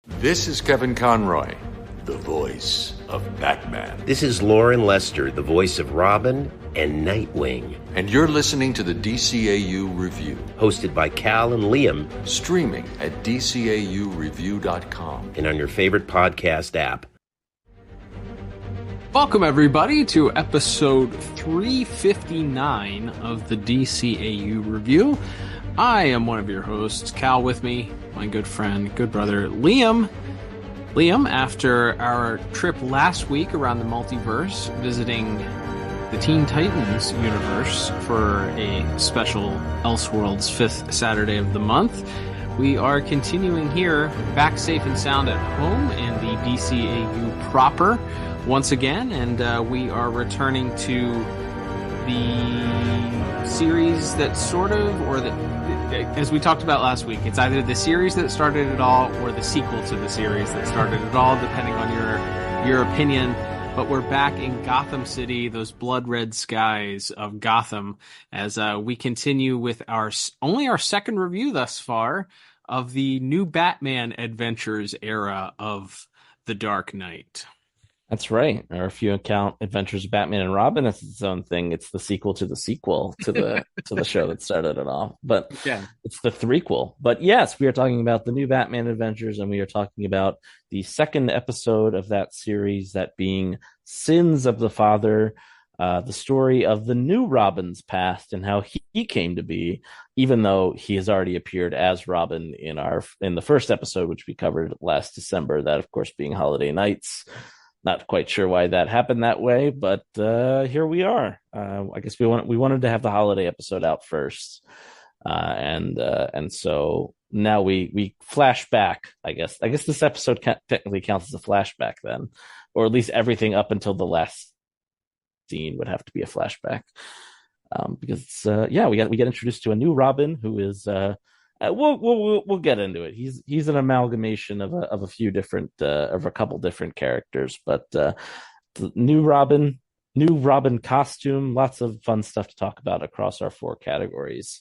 This is Kevin Conroy, the voice of Batman. This is Lauren Lester, the voice of Robin and Nightwing. And you're listening to the DCAU Review, Hosted by Cal and Liam. streaming at DCAUreview.com. And on your favorite podcast app. Welcome, everybody, to episode 359 of the DCAU Review. I am one of your hosts, Cal, with me, my good friend, good brother, Liam. Liam, after our trip last week around the multiverse, visiting the Teen Titans universe for a special Elseworlds 5th Saturday of the month, we are continuing here, back safe and sound at home in the DCAU proper once again, and we are returning to the series that sort of, or that, as we talked about last week, it's either the series that started it all or the sequel to the series that started it all, depending on your opinion. But we're back in Gotham City, those blood red skies of Gotham, as we continue with our second review thus far of the new Batman Adventures era of The Dark Knight. That's right. Or if you count Adventures of Batman and Robin as its own thing, it's the sequel to the sequel to the to the show that started it all. But yeah, it's the threequel. But yes, we are talking about the new Batman Adventures, and we are talking about the second episode of that series, that being Sins of the Father, the story of the new Robin's past and how he came to be, even though he has already appeared as Robin in the first episode, which we covered last December. That, of course, being Holiday Nights. Not quite sure why that happened that way, but here we are. I guess we wanted to have the holiday episode out first, and so now we flash back. I guess this episode technically counts as a flashback then, or at least everything up until the last scene would have to be a flashback, because we get introduced to a new Robin who is. We'll get into it. He's an amalgamation of a few different of a couple different characters, but the new Robin costume, lots of fun stuff to talk about across our four categories.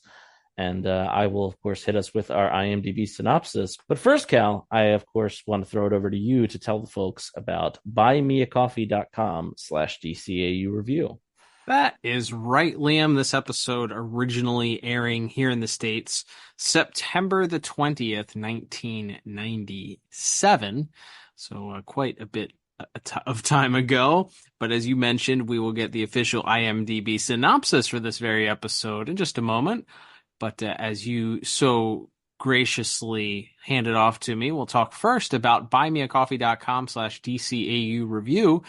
And I will, of course, hit us with our IMDb synopsis. But first, Cal, I, of course, want to throw it over to you to tell the folks about buymeacoffee.com/DCAU review. That is right, Liam. This episode originally airing here in the States September the 20th, 1997. So quite a bit of time ago. But as you mentioned, we will get the official IMDb synopsis for this very episode in just a moment. But as you so graciously handed off to me, we'll talk first about buymeacoffee.com/DCAU review,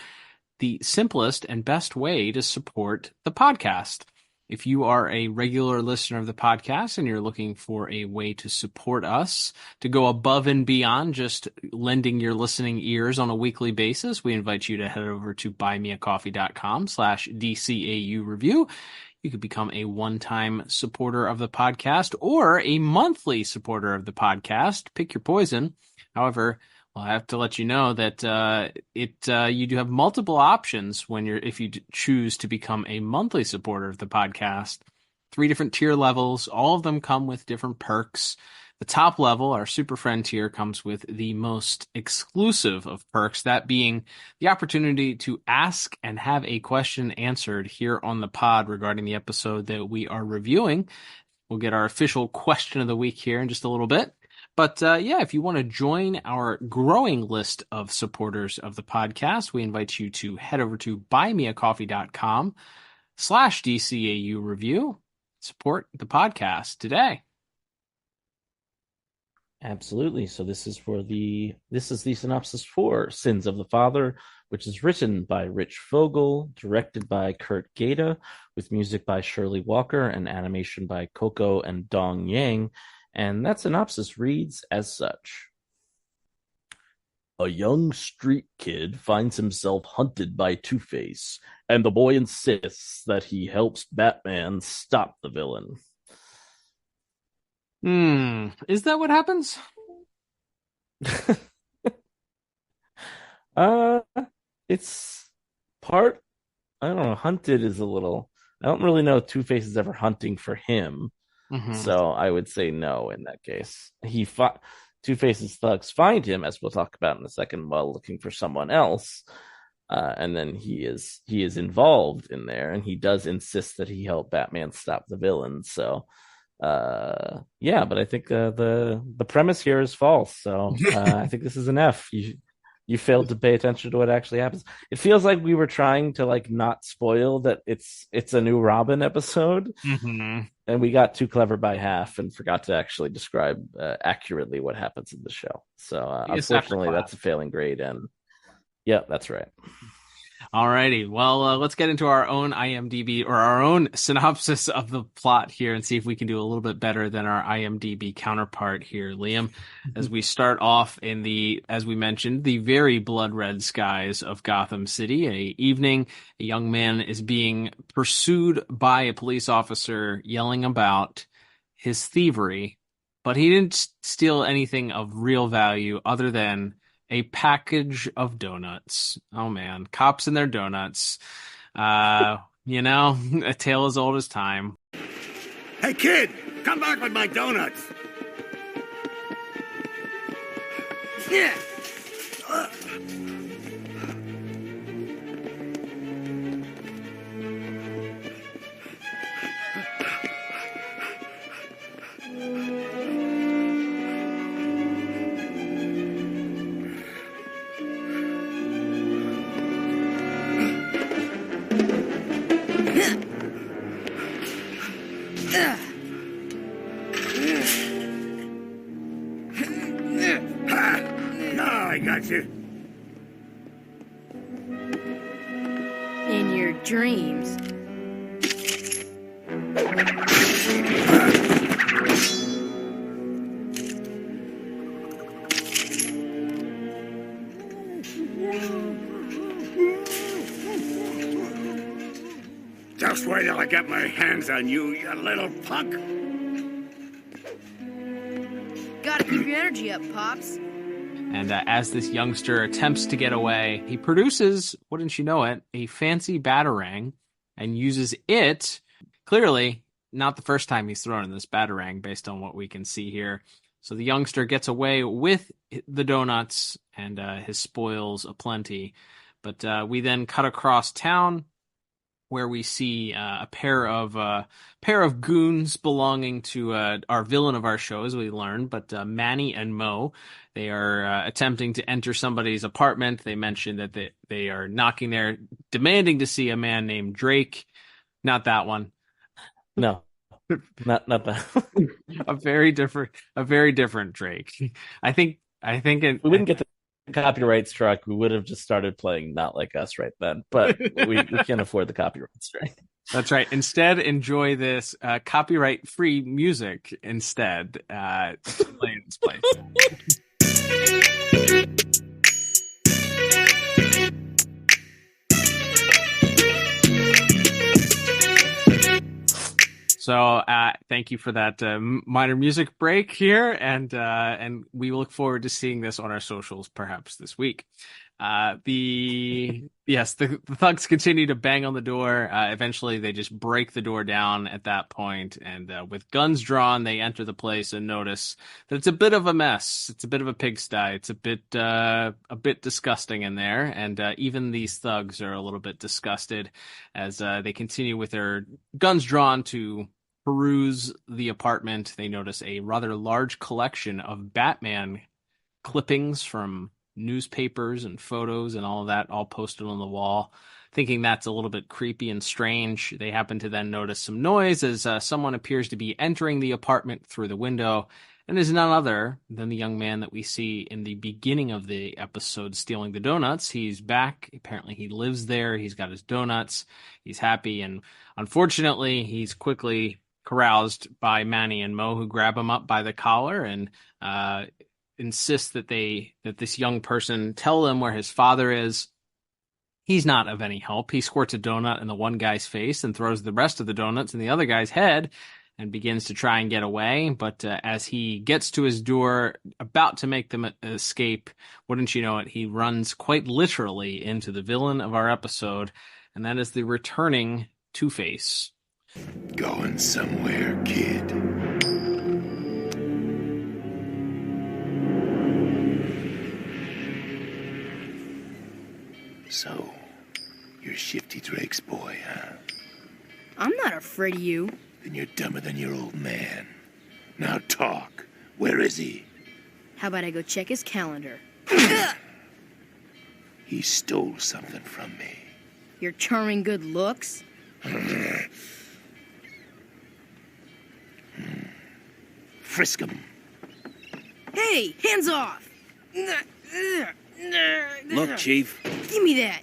the simplest and best way to support the podcast. If you are a regular listener of the podcast and you're looking for a way to support us, to go above and beyond just lending your listening ears on a weekly basis, we invite you to head over to buymeacoffee.com/DCAU review. You could become a one-time supporter of the podcast or a monthly supporter of the podcast. Pick your poison. However, well, I have to let you know that you do have multiple options if you choose to become a monthly supporter of the podcast. 3 different tier levels. All of them come with different perks. The top level, our Super Friend tier, comes with the most exclusive of perks, that being the opportunity to ask and have a question answered here on the pod regarding the episode that we are reviewing. We'll get our official question of the week here in just a little bit. But if you want to join our growing list of supporters of the podcast, we invite you to head over to buymeacoffee.com/DCAU review. Support the podcast today. Absolutely. So this is the synopsis for Sins of the Father, which is written by Rich Fogel, directed by Kurt Gaeta, with music by Shirley Walker and animation by Coco and Dong Yang. And that synopsis reads as such. A young street kid finds himself hunted by Two-Face, and the boy insists that he helps Batman stop the villain. Is that what happens? It's part, I don't know, hunted is a little, I don't really know if Two-Face is ever hunting for him. Mm-hmm. So I would say no in that case. Two-Face's thugs find him, as we'll talk about in a second, while looking for someone else. And then he is involved in there, and he does insist that he help Batman stop the villain. So, yeah, but I think the premise here is false. So I think this is an F. You failed to pay attention to what actually happens. It feels like we were trying to like not spoil that it's a new Robin episode, and we got too clever by half and forgot to actually describe accurately what happens in the show. So unfortunately, that's a failing grade, and yeah, that's right. Alrighty, well, let's get into our own IMDb or our own synopsis of the plot here and see if we can do a little bit better than our IMDb counterpart here, Liam, as we start off in as we mentioned, the very blood red skies of Gotham City. A young man is being pursued by a police officer yelling about his thievery, but he didn't steal anything of real value other than a package of donuts. Oh man, cops and their donuts. A tale as old as time. Hey kid, come back with my donuts. Yeah. In your dreams. Just wait till I get my hands on you, you little punk. Gotta keep your energy up, Pops. And as this youngster attempts to get away, he produces, wouldn't you know it, a fancy batarang and uses it. Clearly, not the first time he's thrown in this batarang based on what we can see here. So the youngster gets away with the donuts and his spoils aplenty. But we then cut across town where we see a pair of goons belonging to our villain of our show, as we learned, but Manny and Mo. They are attempting to enter somebody's apartment. They mentioned that they are knocking there, demanding to see a man named Drake. Not that one. No, not that. a very different Drake. I think we wouldn't get the copyright strike, we would have just started playing Not Like Us right then, but we can't afford the copyright strike. That's right. Instead, enjoy this copyright-free music instead. Play in this place. So thank you for that minor music break here, and we look forward to seeing this on our socials perhaps this week. The thugs continue to bang on the door. Eventually, they just break the door down at that point, and with guns drawn, they enter the place and notice that it's a bit of a mess. It's a bit of a pigsty. It's a bit disgusting in there, and even these thugs are a little bit disgusted as they continue with their guns drawn to peruse the apartment. They notice a rather large collection of Batman clippings from newspapers and photos and all of that, all posted on the wall. Thinking that's a little bit creepy and strange, they happen to then notice some noise as someone appears to be entering the apartment through the window, and is none other than the young man that we see in the beginning of the episode stealing the donuts. He's back. Apparently he lives there. He's got his donuts. He's happy, and unfortunately he's quickly caroused by Manny and Mo, who grab him up by the collar and insist that this young person tell them where his father is. He's not of any help. He squirts a donut in the one guy's face and throws the rest of the donuts in the other guy's head and begins to try and get away. But as he gets to his door, about to make them escape, wouldn't you know it, he runs quite literally into the villain of our episode, and that is the returning Two-Face. Going somewhere, kid. afraid of you. Then you're dumber than your old man. Now talk. Where is he? How about I go check his calendar? He stole something from me. Your charming good looks? Frisk him. Hey, hands off! Look, Chief. Give me that!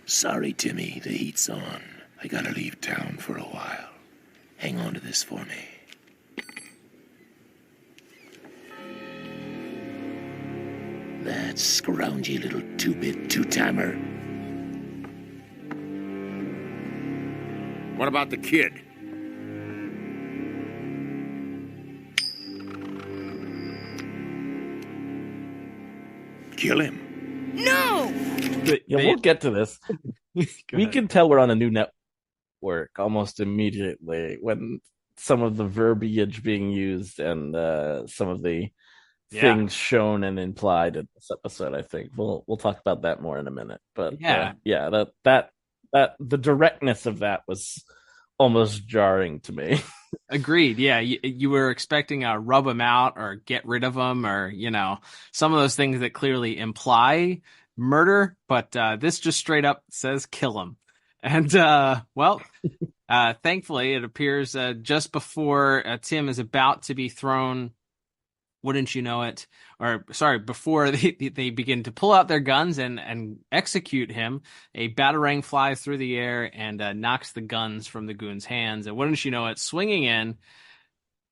Sorry, Timmy. The heat's on. I gotta leave town for a while. Hang on to this for me. That scroungy little two-bit two-timer. What about the kid? Kill him. No! We'll get to this. We can tell we're on a new network almost immediately when some of the verbiage being used and some of the things shown and implied in this episode. I think we'll talk about that more in a minute. But that the directness of that was almost jarring to me. Agreed. Yeah, you were expecting a rub him out or get rid of him or some of those things that clearly imply murder, but this just straight up says kill him. And thankfully it appears just before Tim is about to be thrown, wouldn't you know it, before they begin to pull out their guns and execute him, a batarang flies through the air and knocks the guns from the goon's hands. And wouldn't you know it, swinging in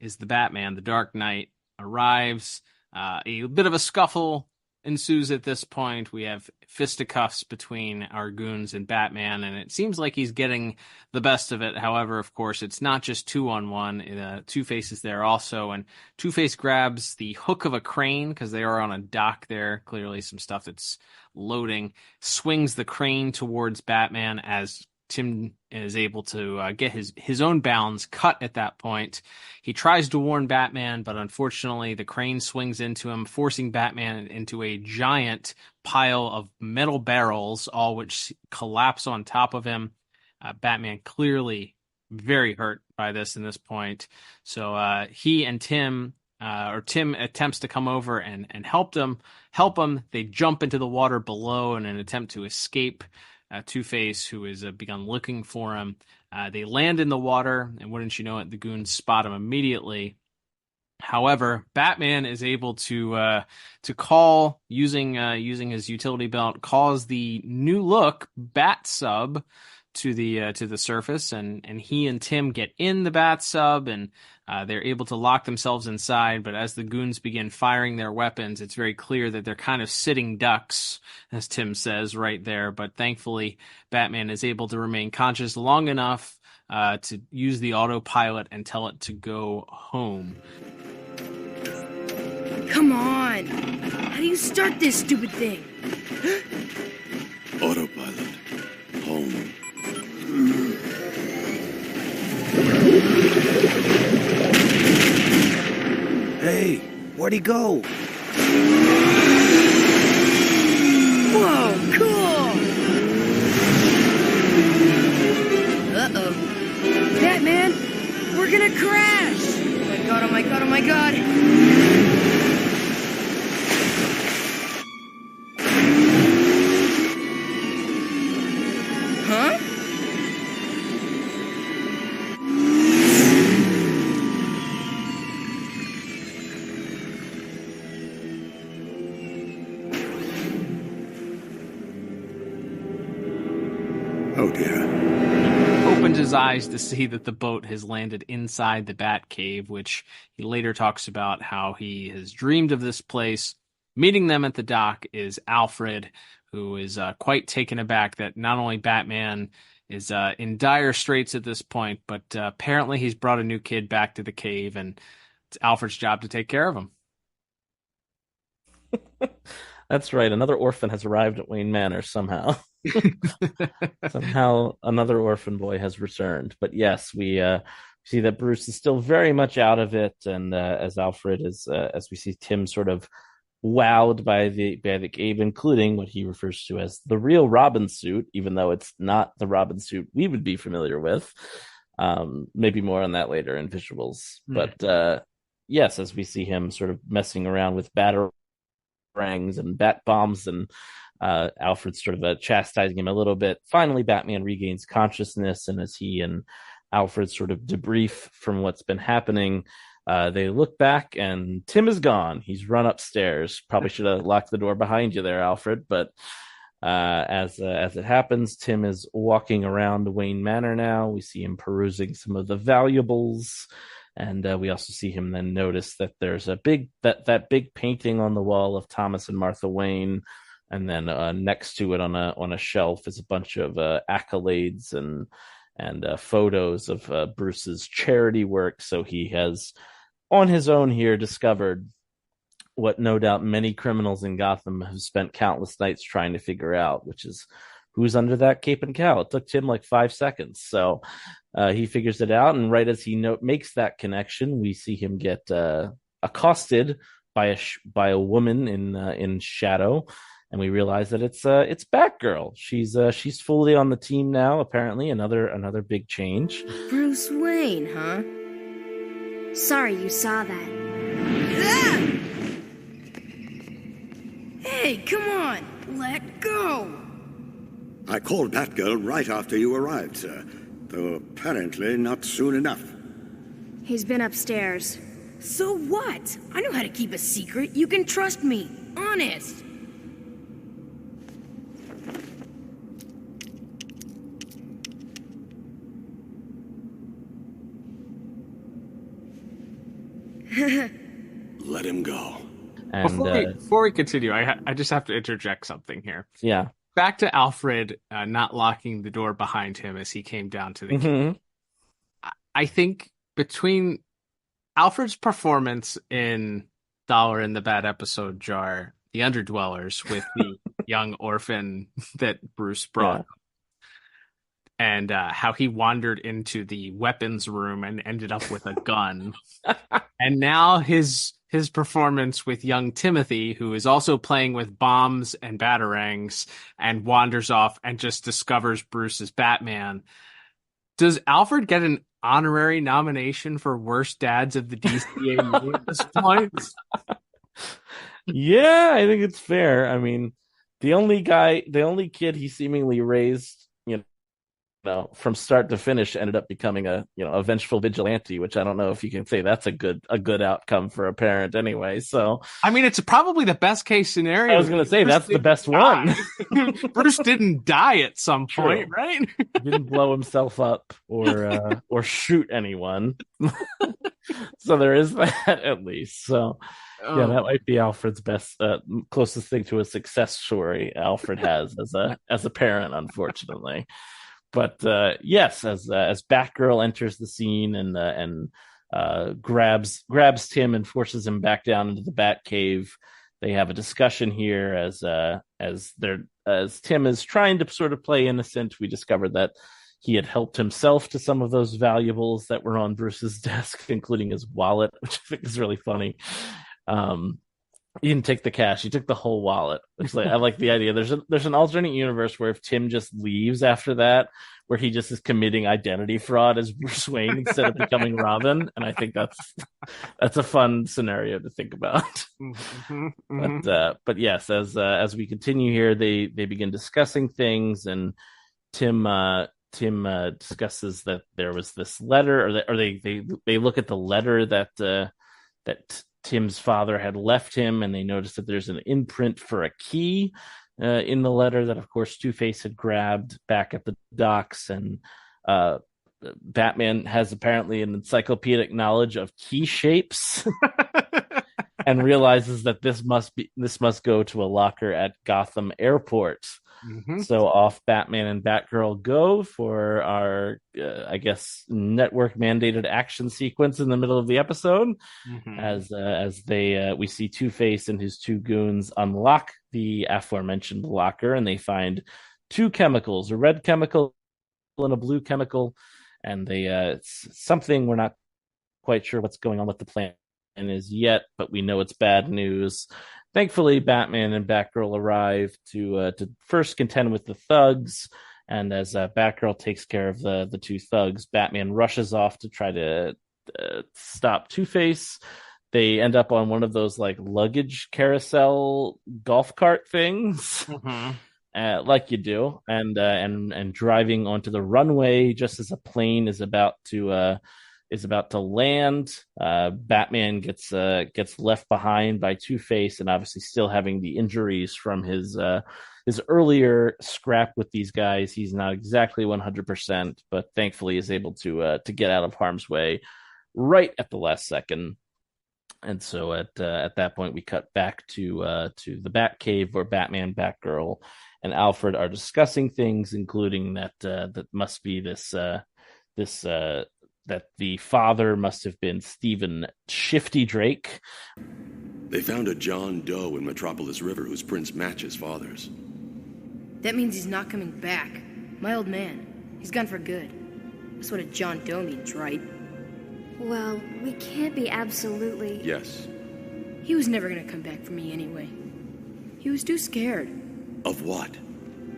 is the Batman. The Dark Knight arrives. A bit of a scuffle ensues at this point. We have fisticuffs between our goons and Batman, and it seems like he's getting the best of it. However, of course, it's not just 2-on-1. Two-Face is there also, and Two-Face grabs the hook of a crane because they are on a dock there. Clearly some stuff that's loading. Swings the crane towards Batman as Tim is able to get his own bounds cut at that point. He tries to warn Batman, but unfortunately the crane swings into him, forcing Batman into a giant pile of metal barrels, all which collapse on top of him. Batman clearly very hurt by this in this point. So he and Tim attempts to come over and help him. They jump into the water below in an attempt to escape Two-Face, who has begun looking for him. They land in the water, and wouldn't you know it, the goons spot him immediately. However, Batman is able to call using his utility belt, calls the new look Bat Sub to the surface, and he and Tim get in the Bat Sub, and they're able to lock themselves inside. But as the goons begin firing their weapons, it's very clear that they're kind of sitting ducks, as Tim says right there. But thankfully, Batman is able to remain conscious long enough to use the autopilot and tell it to go home. Come on! How do you start this stupid thing? Autopilot. Home. Hey, where'd he go? Whoa, cool! Uh-oh. Batman, we're gonna crash! Oh my god, oh my god, oh my god! Huh? Oh dear. Opens his eyes to see that the boat has landed inside the Batcave, which he later talks about how he has dreamed of this place. Meeting them at the dock is Alfred, who is quite taken aback that not only Batman is in dire straits at this point, but apparently he's brought a new kid back to the cave, and it's Alfred's job to take care of him. That's right. Another orphan has arrived at Wayne Manor somehow. Somehow another orphan boy has returned. But yes, we see that Bruce is still very much out of it. And as Alfred is, as we see Tim sort of wowed by the Gabe, including what he refers to as the real Robin suit, even though it's not the Robin suit we would be familiar with. Maybe more on that later in visuals. But yes, as we see him sort of messing around with batarangs and bat bombs, and Alfred sort of chastising him a little bit. Finally, Batman regains consciousness, and as he and Alfred sort of debrief from what's been happening, they look back and Tim is gone. He's run upstairs. Probably should have locked the door behind you there, Alfred. But as it happens, Tim is walking around Wayne Manor now. We see him perusing some of the valuables, and we also see him then notice that there's a big big painting on the wall of Thomas and Martha Wayne, and then next to it on a shelf is a bunch of accolades and photos of Bruce's charity work. So he has, on his own here, discovered what no doubt many criminals in Gotham have spent countless nights trying to figure out, which is who's under that cape and cowl. It took Tim like 5 seconds. So he figures it out. And right as he makes that connection, we see him get accosted by a woman in shadow. And we realize that it's Batgirl. She's fully on the team now. Apparently, another big change. Bruce Wayne, huh? Sorry you saw that. Ah! Hey, come on, let go. I called Batgirl right after you arrived, sir. Though apparently not soon enough. He's been upstairs. So what? I know how to keep a secret. You can trust me. Honest. Let him go. And before we continue, I just have to interject something here. Yeah. Back to Alfred not locking the door behind him as he came down to the key. I think between Alfred's performance in Dollar in the Bad Episode Jar, The Underdwellers, with the young orphan that Bruce brought, and how he wandered into the weapons room and ended up with a gun. And now his performance with young Timothy, who is also playing with bombs and batarangs and wanders off and just discovers Bruce as Batman. Does Alfred get an honorary nomination for worst dads of the DCAU at this point? Yeah, I think it's fair. I mean, the only kid he seemingly raised, from start to finish, ended up becoming a vengeful vigilante, which I don't know if you can say that's a good outcome for a parent anyway. So I mean, it's probably the best case scenario. I was going to say that's the best one. Bruce didn't die at some point, right? He didn't blow himself up or shoot anyone. So there is that at least. So yeah, that might be Alfred's best, closest thing to a success story Alfred has as a parent, unfortunately. But yes, as Batgirl enters the scene and grabs Tim and forces him back down into the Batcave, they have a discussion here as Tim is trying to sort of play innocent. We discovered that he had helped himself to some of those valuables that were on Bruce's desk, including his wallet, which I think is really funny. He didn't take the cash; he took the whole wallet. I like the idea. There's an alternate universe where if Tim just leaves after that, where he just is committing identity fraud as Bruce Wayne instead of becoming Robin, and I think that's a fun scenario to think about. But yes, as we continue here, they begin discussing things, and Tim discusses that there was this letter, or they look at the letter that Tim's father had left him, and they notice that there's an imprint for a key in the letter that, of course, Two-Face had grabbed back at the docks. And Batman has apparently an encyclopedic knowledge of key shapes and realizes that this must go to a locker at Gotham Airport. So off Batman and Batgirl go for our, I guess, network mandated action sequence in the middle of the episode, as we see Two-Face and his two goons unlock the aforementioned locker, and they find two chemicals, a red chemical and a blue chemical, and it's something we're not quite sure what's going on with the plan is yet, but we know it's bad news. thankfully, Batman and Batgirl arrive to first contend with the thugs. And as Batgirl takes care of the two thugs, Batman rushes off to try to stop Two-Face. They end up on one of those like luggage carousel golf cart things, like you do, and driving onto the runway just as a plane is about to land. Batman gets left behind by Two-Face, and obviously still having the injuries from his earlier scrap with these guys. He's not exactly 100%, but thankfully is able to get out of harm's way right at the last second. And so at that point, we cut back to the Batcave, where Batman, Batgirl, and Alfred are discussing things, including that must be that the father must have been Stephen Shifty Drake. They found a John Doe in Metropolis River whose prints match his father's. That means he's not coming back. My old man. He's gone for good. That's what a John Doe means, right? Well, we can't be absolutely... Yes. He was never gonna come back for me anyway. He was too scared. Of what?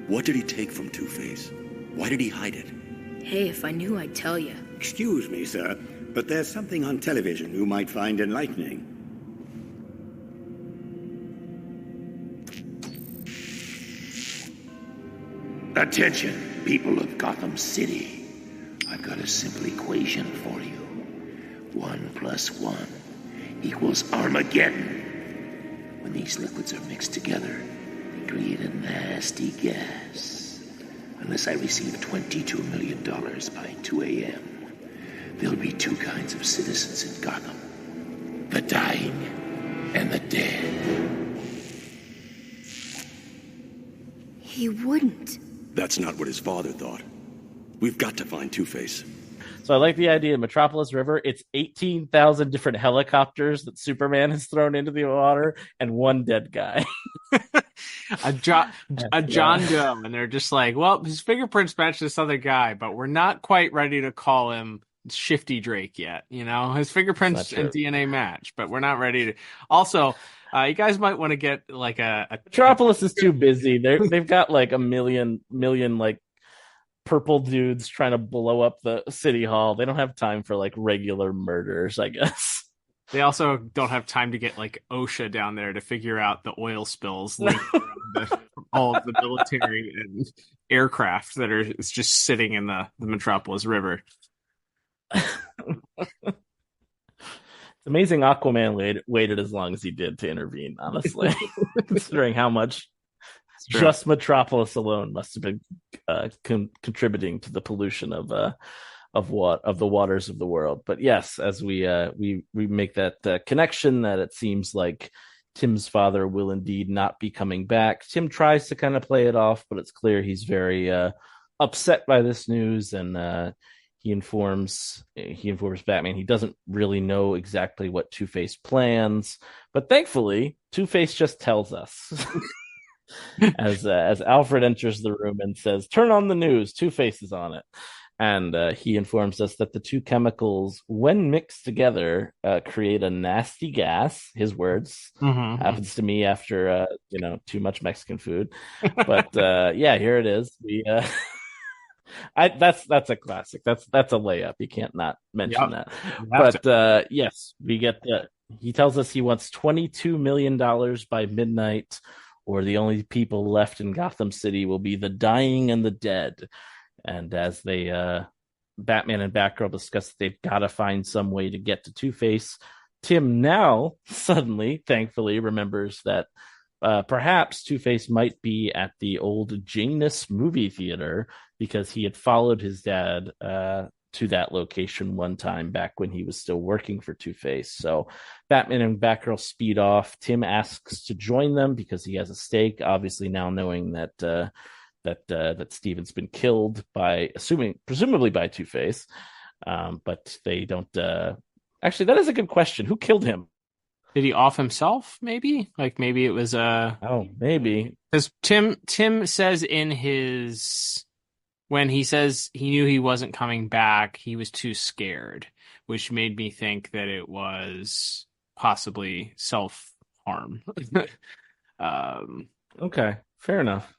What did he take from Two-Face? Why did he hide it? Hey, if I knew, I'd tell you. Excuse me, sir, but there's something on television you might find enlightening. Attention, people of Gotham City. I've got a simple equation for you. 1 + 1 equals Armageddon. When these liquids are mixed together, they create a nasty gas. Unless I receive $22 million by 2 a.m., there'll be two kinds of citizens in Gotham. The dying and the dead. He wouldn't. That's not what his father thought. We've got to find Two-Face. So I like the idea of Metropolis River. It's 18,000 different helicopters that Superman has thrown into the water and one dead guy. a John Doe, and they're just like, well, his fingerprints match this other guy, but we're not quite ready to call him Shifty Drake yet. You know, his fingerprints and DNA match, but we're not ready to. Also, you guys might want to get like a Metropolis is too busy. They've got like a million like purple dudes trying to blow up the city hall. They don't have time for like regular murders, I guess. They also don't have time to get like OSHA down there to figure out the oil spills linked around all of the military and aircraft that are just sitting in the Metropolis River. It's amazing Aquaman waited as long as he did to intervene, honestly, considering how much just Metropolis alone must have been contributing to the pollution of the waters of the world. But yes, as we make that connection that it seems like Tim's father will indeed not be coming back. Tim tries to kind of play it off, but it's clear he's very upset by this news, and he informs Batman he doesn't really know exactly what Two-Face plans, but thankfully Two-Face just tells us. as Alfred enters the room and says, "Turn on the news, Two-Face is on it." And he informs us that the two chemicals, when mixed together, create a nasty gas. His words. Happens to me after too much Mexican food. But yeah, here it is. That's a classic. That's a layup. You can't not mention that. But yes, we get he tells us he wants $22 million by midnight, or the only people left in Gotham City will be the dying and the dead. And as Batman and Batgirl discuss, they've got to find some way to get to Two-Face. Tim now suddenly, thankfully, remembers that perhaps Two-Face might be at the old Janus movie theater, because he had followed his dad to that location one time back when he was still working for Two-Face. So Batman and Batgirl speed off. Tim asks to join them because he has a stake, obviously now knowing that Stephen's been killed presumably by Two-Face. But they don't actually, that is a good question. Who killed him? Did he off himself? Maybe maybe it was maybe, because Tim says in his, when he says he knew he wasn't coming back, he was too scared, which made me think that it was possibly harm. Okay, fair enough.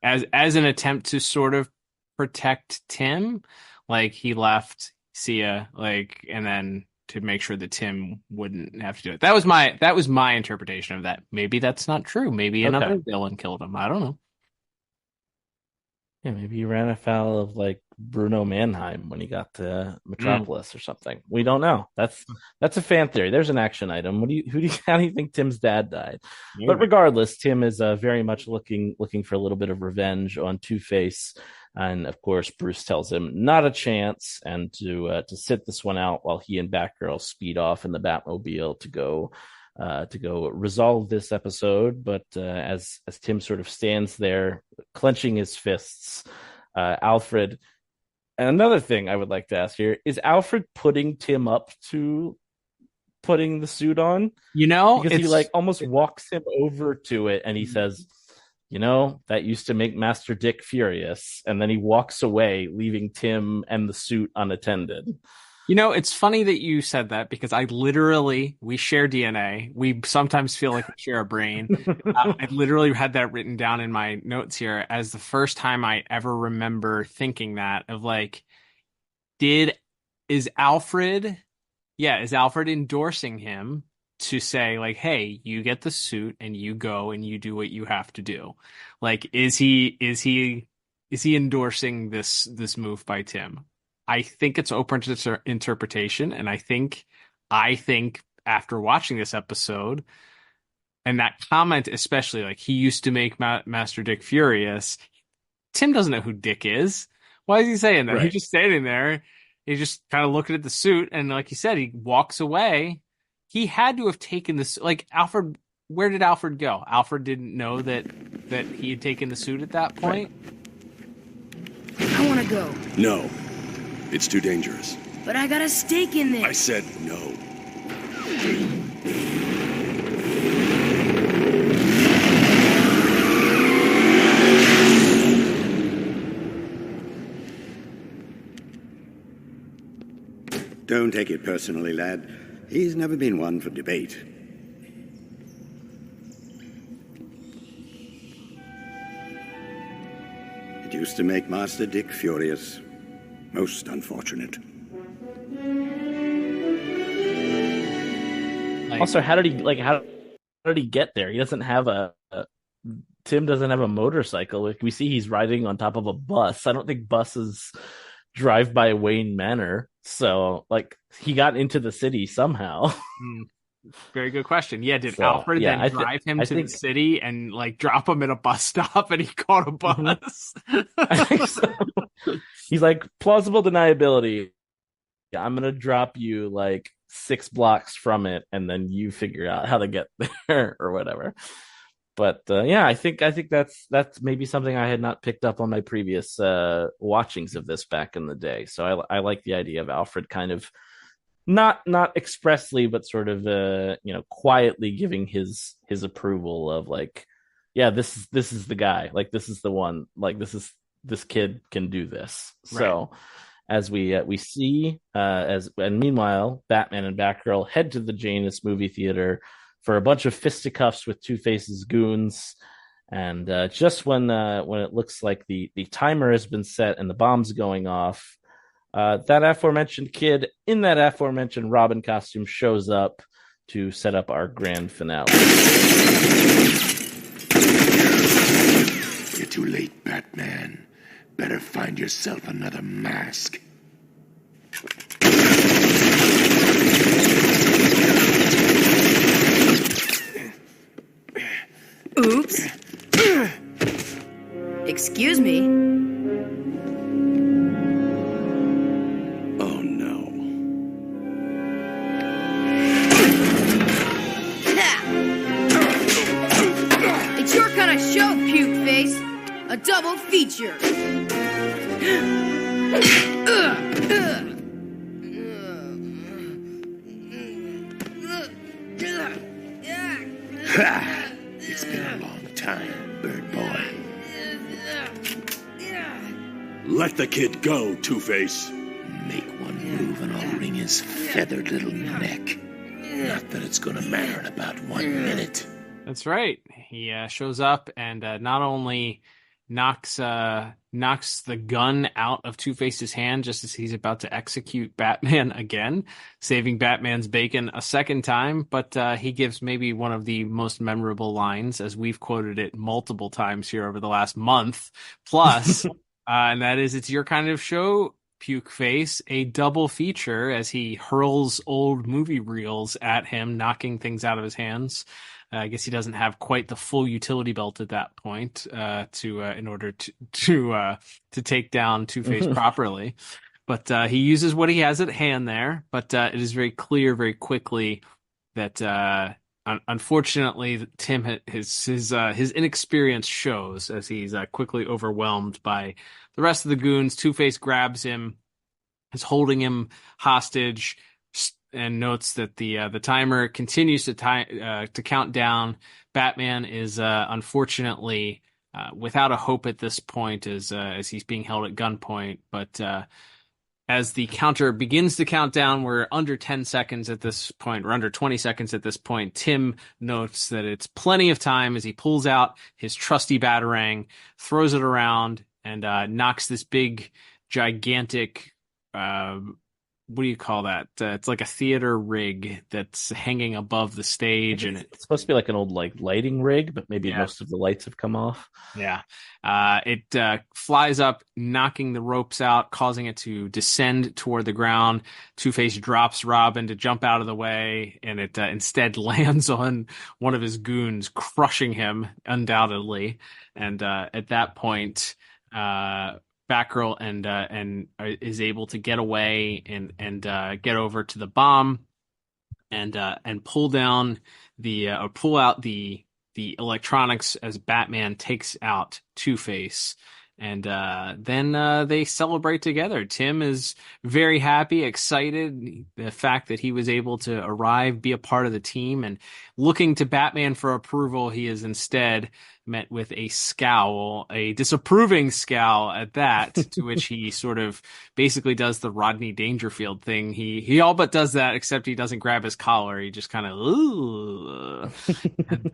As an attempt to sort of protect Tim, like he left, see ya, like, and then to make sure that Tim wouldn't have to do it. That was my interpretation of that. Maybe that's not true. Maybe another villain killed him. I don't know. Yeah, maybe he ran afoul of like Bruno Mannheim when he got to Metropolis or something. We don't know. That's a fan theory. There's an action item. How do you think Tim's dad died? Maybe. But regardless, Tim is very much looking for a little bit of revenge on Two-Face, and of course Bruce tells him not a chance, and to sit this one out while he and Batgirl speed off in the Batmobile to go resolve this episode. But as Tim sort of stands there clenching his fists, Alfred. And another thing I would like to ask here is Alfred putting Tim up to putting the suit on? Because he like almost walks him over to it and he says, that used to make Master Dick furious. And then he walks away, leaving Tim and the suit unattended. It's funny that you said that because we share DNA. We sometimes feel like we share a brain. I literally had that written down in my notes here as the first time I ever remember thinking that of like, is Alfred endorsing him to say like, hey, you get the suit and you go and you do what you have to do? Like, is he endorsing this move by Tim? I think it's open to interpretation, and I think after watching this episode, and that comment especially, like he used to make Master Dick furious. Tim doesn't know who Dick is. Why is he saying that? Right. He's just standing there. He's just kind of looking at the suit, and like you said, he walks away. He had to have taken this. Like Alfred, where did Alfred go? Alfred didn't know that he had taken the suit at that point. Right. I want to go. No. It's too dangerous. But I got a stake in this. I said no. Don't take it personally, lad. He's never been one for debate. It used to make Master Dick furious. Most unfortunate. Also, how did he get there? He doesn't have Tim doesn't have a motorcycle. Like we see he's riding on top of a bus. I don't think buses drive by Wayne Manor. So like he got into the city somehow. Very good question. Yeah, did Alfred then drive him to the city and like drop him at a bus stop and he caught a bus? I think so. He's like, plausible deniability. Yeah, I'm gonna drop you like 6 blocks from it, and then you figure out how to get there or whatever. But I think that's maybe something I had not picked up on my previous watchings of this back in the day. So I like the idea of Alfred kind of not expressly, but sort of quietly giving his approval of like, yeah, this is the guy. Like this is the one. Like this kid can do this. Right. So as we see and meanwhile Batman and Batgirl head to the Janus movie theater for a bunch of fisticuffs with Two-Face's goons, and just when it looks like the timer has been set and the bomb's going off, that aforementioned kid in that aforementioned Robin costume shows up to set up our grand finale. You're too late, Batman. Better find yourself another mask. Oops. Excuse me. Oh, no. It's your kind of show, puke face. A double feature. It's been a long time, Bird Boy. Let the kid go, Two-Face. Make one move and I'll wring his feathered little neck. Not that it's gonna matter in about 1 minute. That's right. He shows up and not only knocks the gun out of Two-Face's hand just as he's about to execute Batman again, saving Batman's bacon a second time, but he gives maybe one of the most memorable lines, as we've quoted it multiple times here over the last month plus, and that is, "It's your kind of show, Puke Face," a double feature as he hurls old movie reels at him, knocking things out of his hands. I guess he doesn't have quite the full utility belt at that point in order to take down Two-Face properly. But he uses what he has at hand there. But it is very clear very quickly that unfortunately Tim his inexperience shows as he's quickly overwhelmed by the rest of the goons. Two-Face grabs him, is holding him hostage, and notes that the timer continues to count down. Batman is unfortunately without a hope at this point as he's being held at gunpoint. But as the counter begins to count down, we're under 10 seconds at this point. We're under 20 seconds at this point. Tim notes that it's plenty of time as he pulls out his trusty batarang, throws it around, and knocks this big, gigantic what do you call that? It's like a theater rig that's hanging above the stage, and it's supposed to be like an old lighting rig, but maybe most of the lights have come off. Yeah, it flies up, knocking the ropes out, causing it to descend toward the ground. Two-Face drops Robin to jump out of the way, and it instead lands on one of his goons, crushing him undoubtedly. And at that point, Batgirl and is able to get away and get over to the bomb and pull down pull out the electronics as Batman takes out Two-Face. And then they celebrate together. Tim is very happy, excited, the fact that he was able to arrive, be a part of the team, and looking to Batman for approval. He is instead met with a scowl, a disapproving scowl at that, to which he sort of basically does the Rodney Dangerfield thing. He all but does that, except he doesn't grab his collar. He just kind of, ooh. And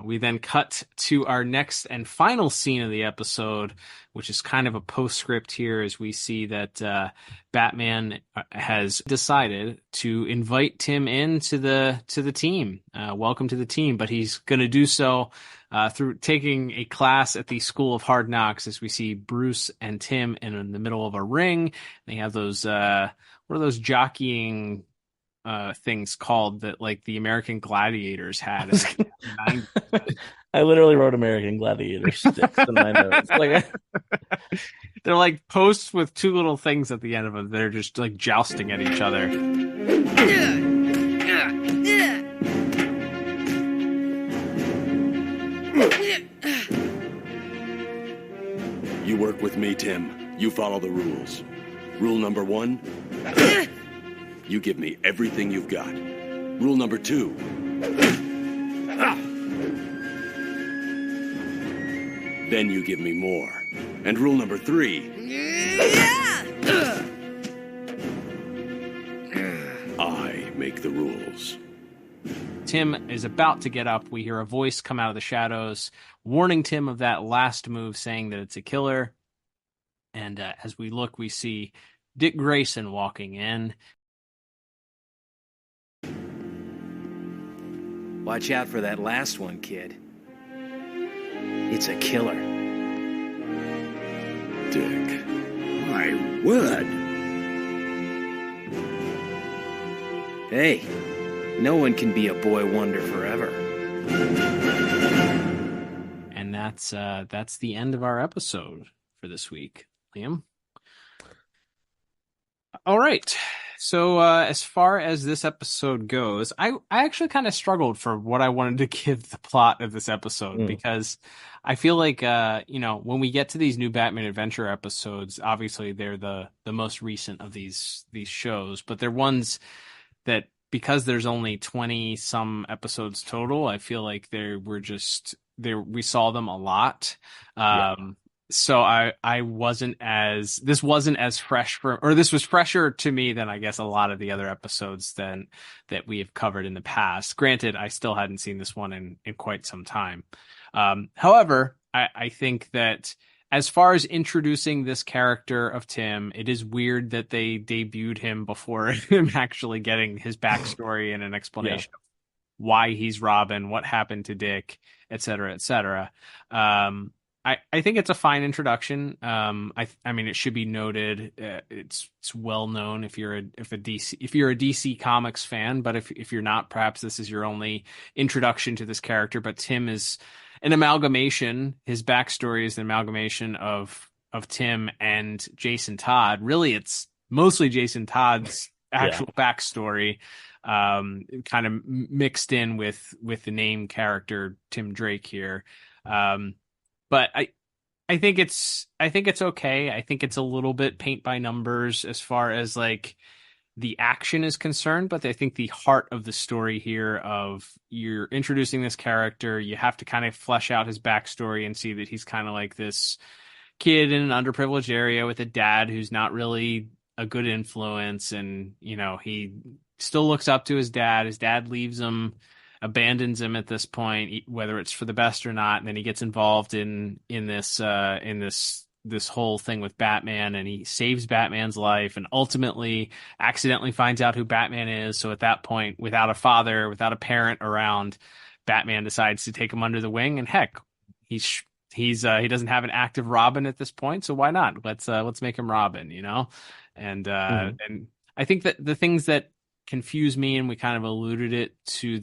we then cut to our next and final scene of the episode, which is kind of a postscript here, as we see that Batman has decided to invite Tim into the team. Welcome to the team, but he's going to do so through taking a class at the School of Hard Knocks, as we see Bruce and Tim in the middle of a ring. They have those what are those jockeying things called that like the American Gladiators had? I literally wrote American Gladiator sticks in my notes. They're like posts with two little things at the end of them. They're just like jousting at each other. You work with me, Tim. You follow the rules. Rule number 1, you give me everything you've got. Rule number 2, then you give me more. And rule number 3, I make the rules. Tim is about to get up. We hear a voice come out of the shadows, warning Tim of that last move, saying that it's a killer. And as we look, we see Dick Grayson walking in. Watch out for that last one, kid. It's a killer. Dick, my word. Hey, no one can be a boy wonder forever. And that's the end of our episode for this week. Liam? All right. So as far as this episode goes, I actually kind of struggled for what I wanted to give the plot of this episode, because I feel like, when we get to these new Batman Adventure episodes, obviously they're the most recent of these shows, but they're ones that, because there's only 20 some episodes total, I feel like we saw them a lot. So I wasn't as, this wasn't as fresh or this was fresher to me than I guess a lot of the other episodes that we have covered in the past. Granted, I still hadn't seen this one in quite some time. However, I think that as far as introducing this character of Tim, it is weird that they debuted him before him actually getting his backstory and an explanation of why he's Robin, what happened to Dick, et cetera, et cetera. I think it's a fine introduction. I mean, it should be noted. It's well known if you're a DC Comics fan, but if you're not, perhaps this is your only introduction to this character. But Tim is an amalgamation. His backstory is an amalgamation of Tim and Jason Todd. Really, it's mostly Jason Todd's actual backstory, kind of mixed in with the name character Tim Drake here. But I think it's okay. I think it's a little bit paint by numbers as far as like the action is concerned, but I think the heart of the story here of you're introducing this character, you have to kind of flesh out his backstory and see that he's kind of like this kid in an underprivileged area with a dad who's not really a good influence, and he still looks up to his dad. His dad leaves him, abandons him at this point, whether it's for the best or not, and then he gets involved in this whole thing with Batman, and he saves Batman's life and ultimately accidentally finds out who Batman is. So at that point, without a father, without a parent around, Batman decides to take him under the wing, and heck, he doesn't have an active Robin at this point, so why not? Let's make him Robin, and and I think that the things that confuse me, and we kind of alluded it to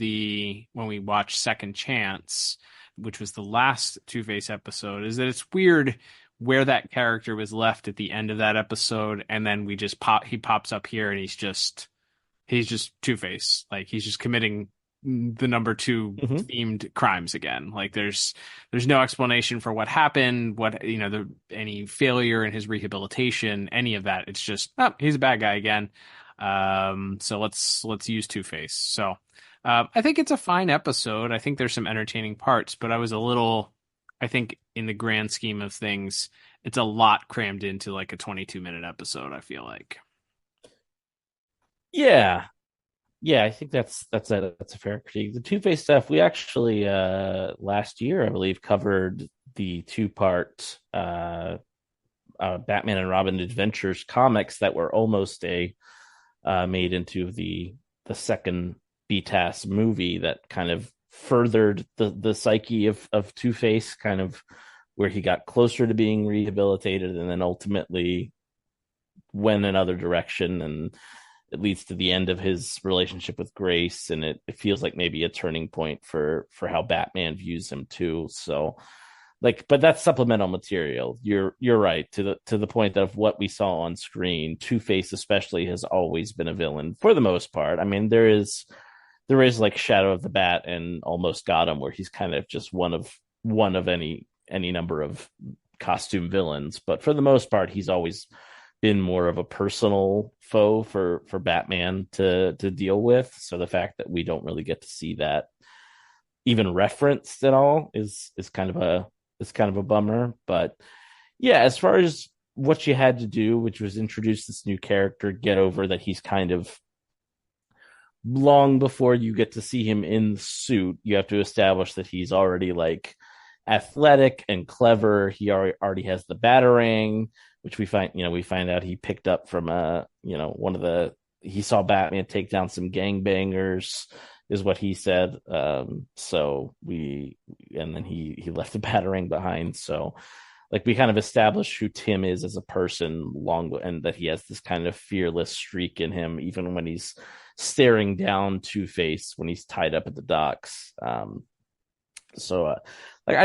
when we watched Second Chance, which was the last Two-Face episode, is that it's weird where that character was left at the end of that episode, and then he pops up here and he's just Two-Face. Like, he's just committing the number 2 themed crimes again. Like, there's no explanation for what happened, any failure in his rehabilitation, any of that. It's just, he's a bad guy again. So let's use Two-Face. So I think it's a fine episode. I think there's some entertaining parts, but I think in the grand scheme of things, it's a lot crammed into like a 22-minute episode, I feel like. Yeah, I think that's a fair critique. The Two-Face stuff, we actually last year, I believe, covered the 2-part Batman and Robin Adventures comics that were almost made into the second BTAS movie that kind of furthered the psyche of Two-Face, kind of where he got closer to being rehabilitated and then ultimately went another direction, and it leads to the end of his relationship with Grace, and it feels like maybe a turning point for how Batman views him too. So but that's supplemental material. You're right to the point of what we saw on screen. Two-Face especially has always been a villain for the most part. I mean, there is like Shadow of the Bat and Almost Got Him, where he's kind of just one of any number of costume villains, but for the most part, he's always been more of a personal foe for Batman to deal with. So the fact that we don't really get to see that even referenced at all is kind of a bummer. But yeah, as far as what you had to do, which was introduce this new character, get over that he's kind of, long before you get to see him in the suit, you have to establish that he's already like athletic and clever. He already has the Batarang, which we find out he picked up from he saw Batman take down some gangbangers, is what he said. And then he left the Batarang behind. So like, we kind of established who Tim is as a person and that he has this kind of fearless streak in him, even when he's staring down Two-Face when he's tied up at the docks. I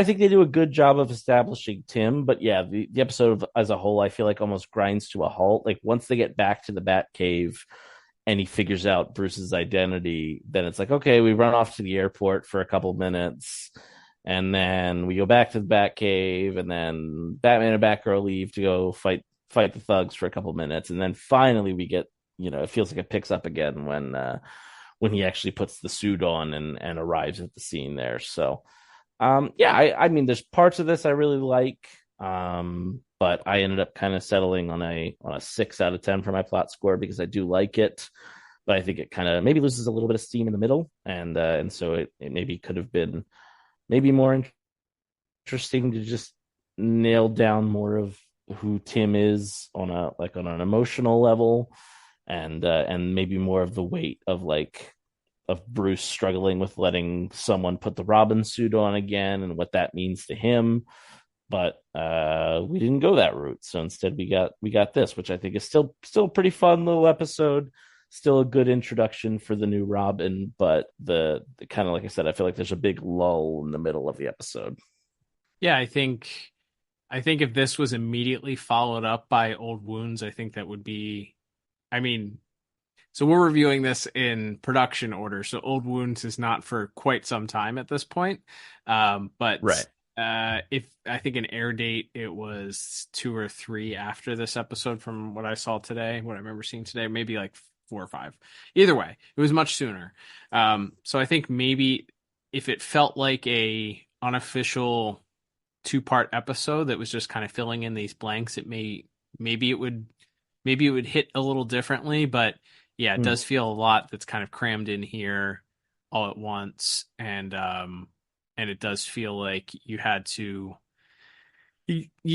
think they do a good job of establishing Tim, but yeah, the episode as a whole, I feel like almost grinds to a halt. Like, once they get back to the Batcave and he figures out Bruce's identity, then it's like, okay, we run off to the airport for a couple minutes, and then we go back to the Batcave, and then Batman and Batgirl leave to go fight the thugs for a couple minutes, and then finally we get, it feels like it picks up again when he actually puts the suit on and arrives at the scene there. So I mean, there's parts of this I really like. But I ended up kind of settling on a 6 out of 10 for my plot score because I do like it, but I think it kind of maybe loses a little bit of steam in the middle, and so it maybe could have been maybe more interesting to just nail down more of who Tim is on an emotional level, and maybe more of the weight of Bruce struggling with letting someone put the Robin suit on again and what that means to him. But we didn't go that route, so instead we got this, which I think is still a pretty fun little episode, still a good introduction for the new Robin, but the kind of, like I said, I feel like there's a big lull in the middle of the episode. Yeah, I think if this was immediately followed up by Old Wounds, I think that would be, I mean, so we're reviewing this in production order, so Old Wounds is not for quite some time at this point, but right. If I think an air date, it was 2 or 3 after this episode from what I saw today, what I remember seeing today, maybe like 4 or 5. Either way, it was much sooner. So I think maybe if it felt like a unofficial 2-part episode that was just kind of filling in these blanks, maybe it would hit a little differently. But yeah, it does feel a lot that's kind of crammed in here all at once, and it does feel like you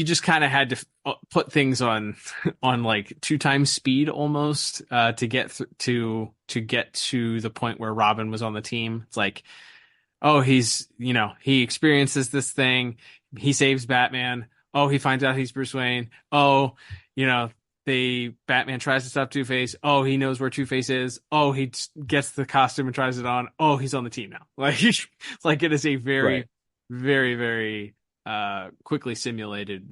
just kind of had to put things on like 2 times speed almost to get to the point where Robin was on the team. It's like, oh, he's, he experiences this thing, he saves Batman. Oh, he finds out he's Bruce Wayne. Oh, Batman tries to stop Two-Face. Oh, he knows where Two-Face is. Oh, he gets the costume and tries it on. Oh, he's on the team now. Like it is a very, very, very quickly simulated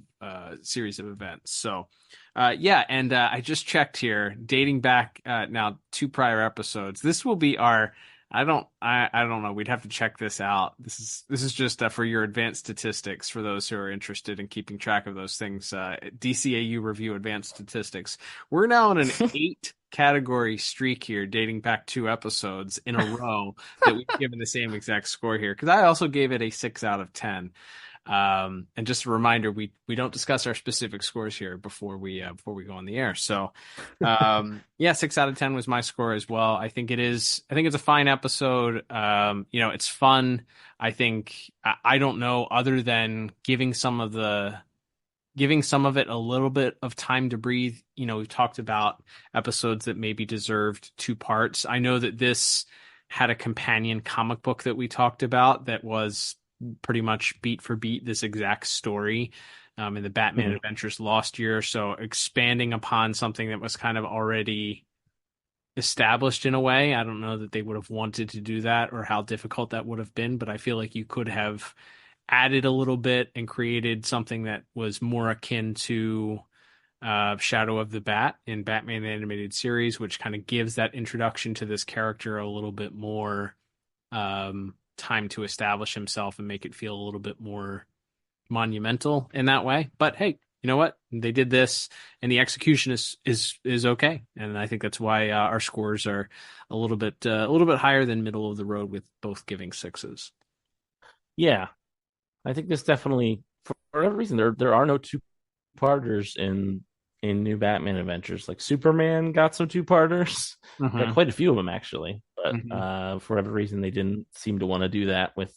series of events. So, and I just checked here, dating back now 2 prior episodes. This will be our. I don't know. We'd have to check this out. This is just for your advanced statistics for those who are interested in keeping track of those things. DCAU review advanced statistics. We're now on an 8 category streak here, dating back 2 episodes in a row that we've given the same exact score here. Because I also gave it a 6 out of 10. And just a reminder, we don't discuss our specific scores here before we go on the air. So, 6 out of 10 was my score as well. I think it's a fine episode. It's fun. I think, I don't know, other than giving some of it a little bit of time to breathe. We've talked about episodes that maybe deserved 2 parts. I know that this had a companion comic book that we talked about that was pretty much beat for beat this exact story in the Batman Adventures Lost Year. So expanding upon something that was kind of already established in a way. I don't know that they would have wanted to do that or how difficult that would have been, but I feel like you could have added a little bit and created something that was more akin to Shadow of the Bat in Batman the Animated Series, which kind of gives that introduction to this character a little bit more time to establish himself and make it feel a little bit more monumental in that way. But hey, you know what? They did this, and the execution is okay, and I think that's why our scores are a little bit higher than middle of the road, with both giving 6s. Yeah, I think this definitely, for whatever reason, there are no 2-parters in New Batman Adventures. Like Superman got some 2-parters, got quite a few of them actually, but for whatever reason they didn't seem to want to do that with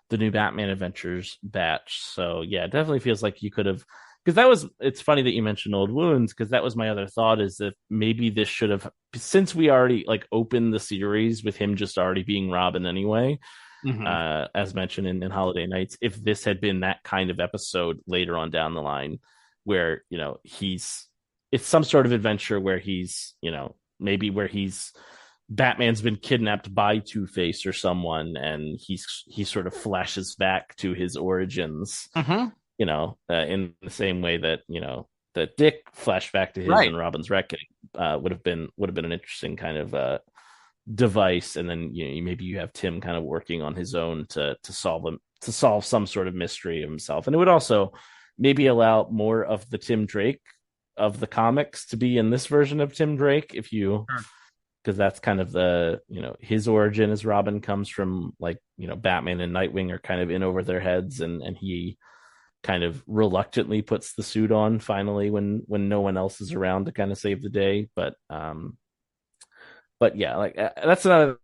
the New Batman Adventures batch. So yeah, it definitely feels like you could have, because it's funny that you mentioned Old Wounds, because that was my other thought, is that maybe this should have, since we already opened the series with him just already being Robin anyway, as mentioned in Holiday Nights, if this had been that kind of episode later on down the line, where it's some sort of adventure where he's maybe where Batman's been kidnapped by Two-Face or someone, and he sort of flashes back to his origins, in the same way that that Dick flashed back to his in Robin's Reckoning. Would have been an interesting kind of device, and then maybe you have Tim kind of working on his own to solve some sort of mystery of himself, and it would also maybe allow more of the Tim Drake of the comics to be in this version of Tim Drake, because that's kind of the, his origin as Robin comes from Batman and Nightwing are kind of in over their heads, and he kind of reluctantly puts the suit on finally when no one else is around to kind of save the day. But yeah, like that's another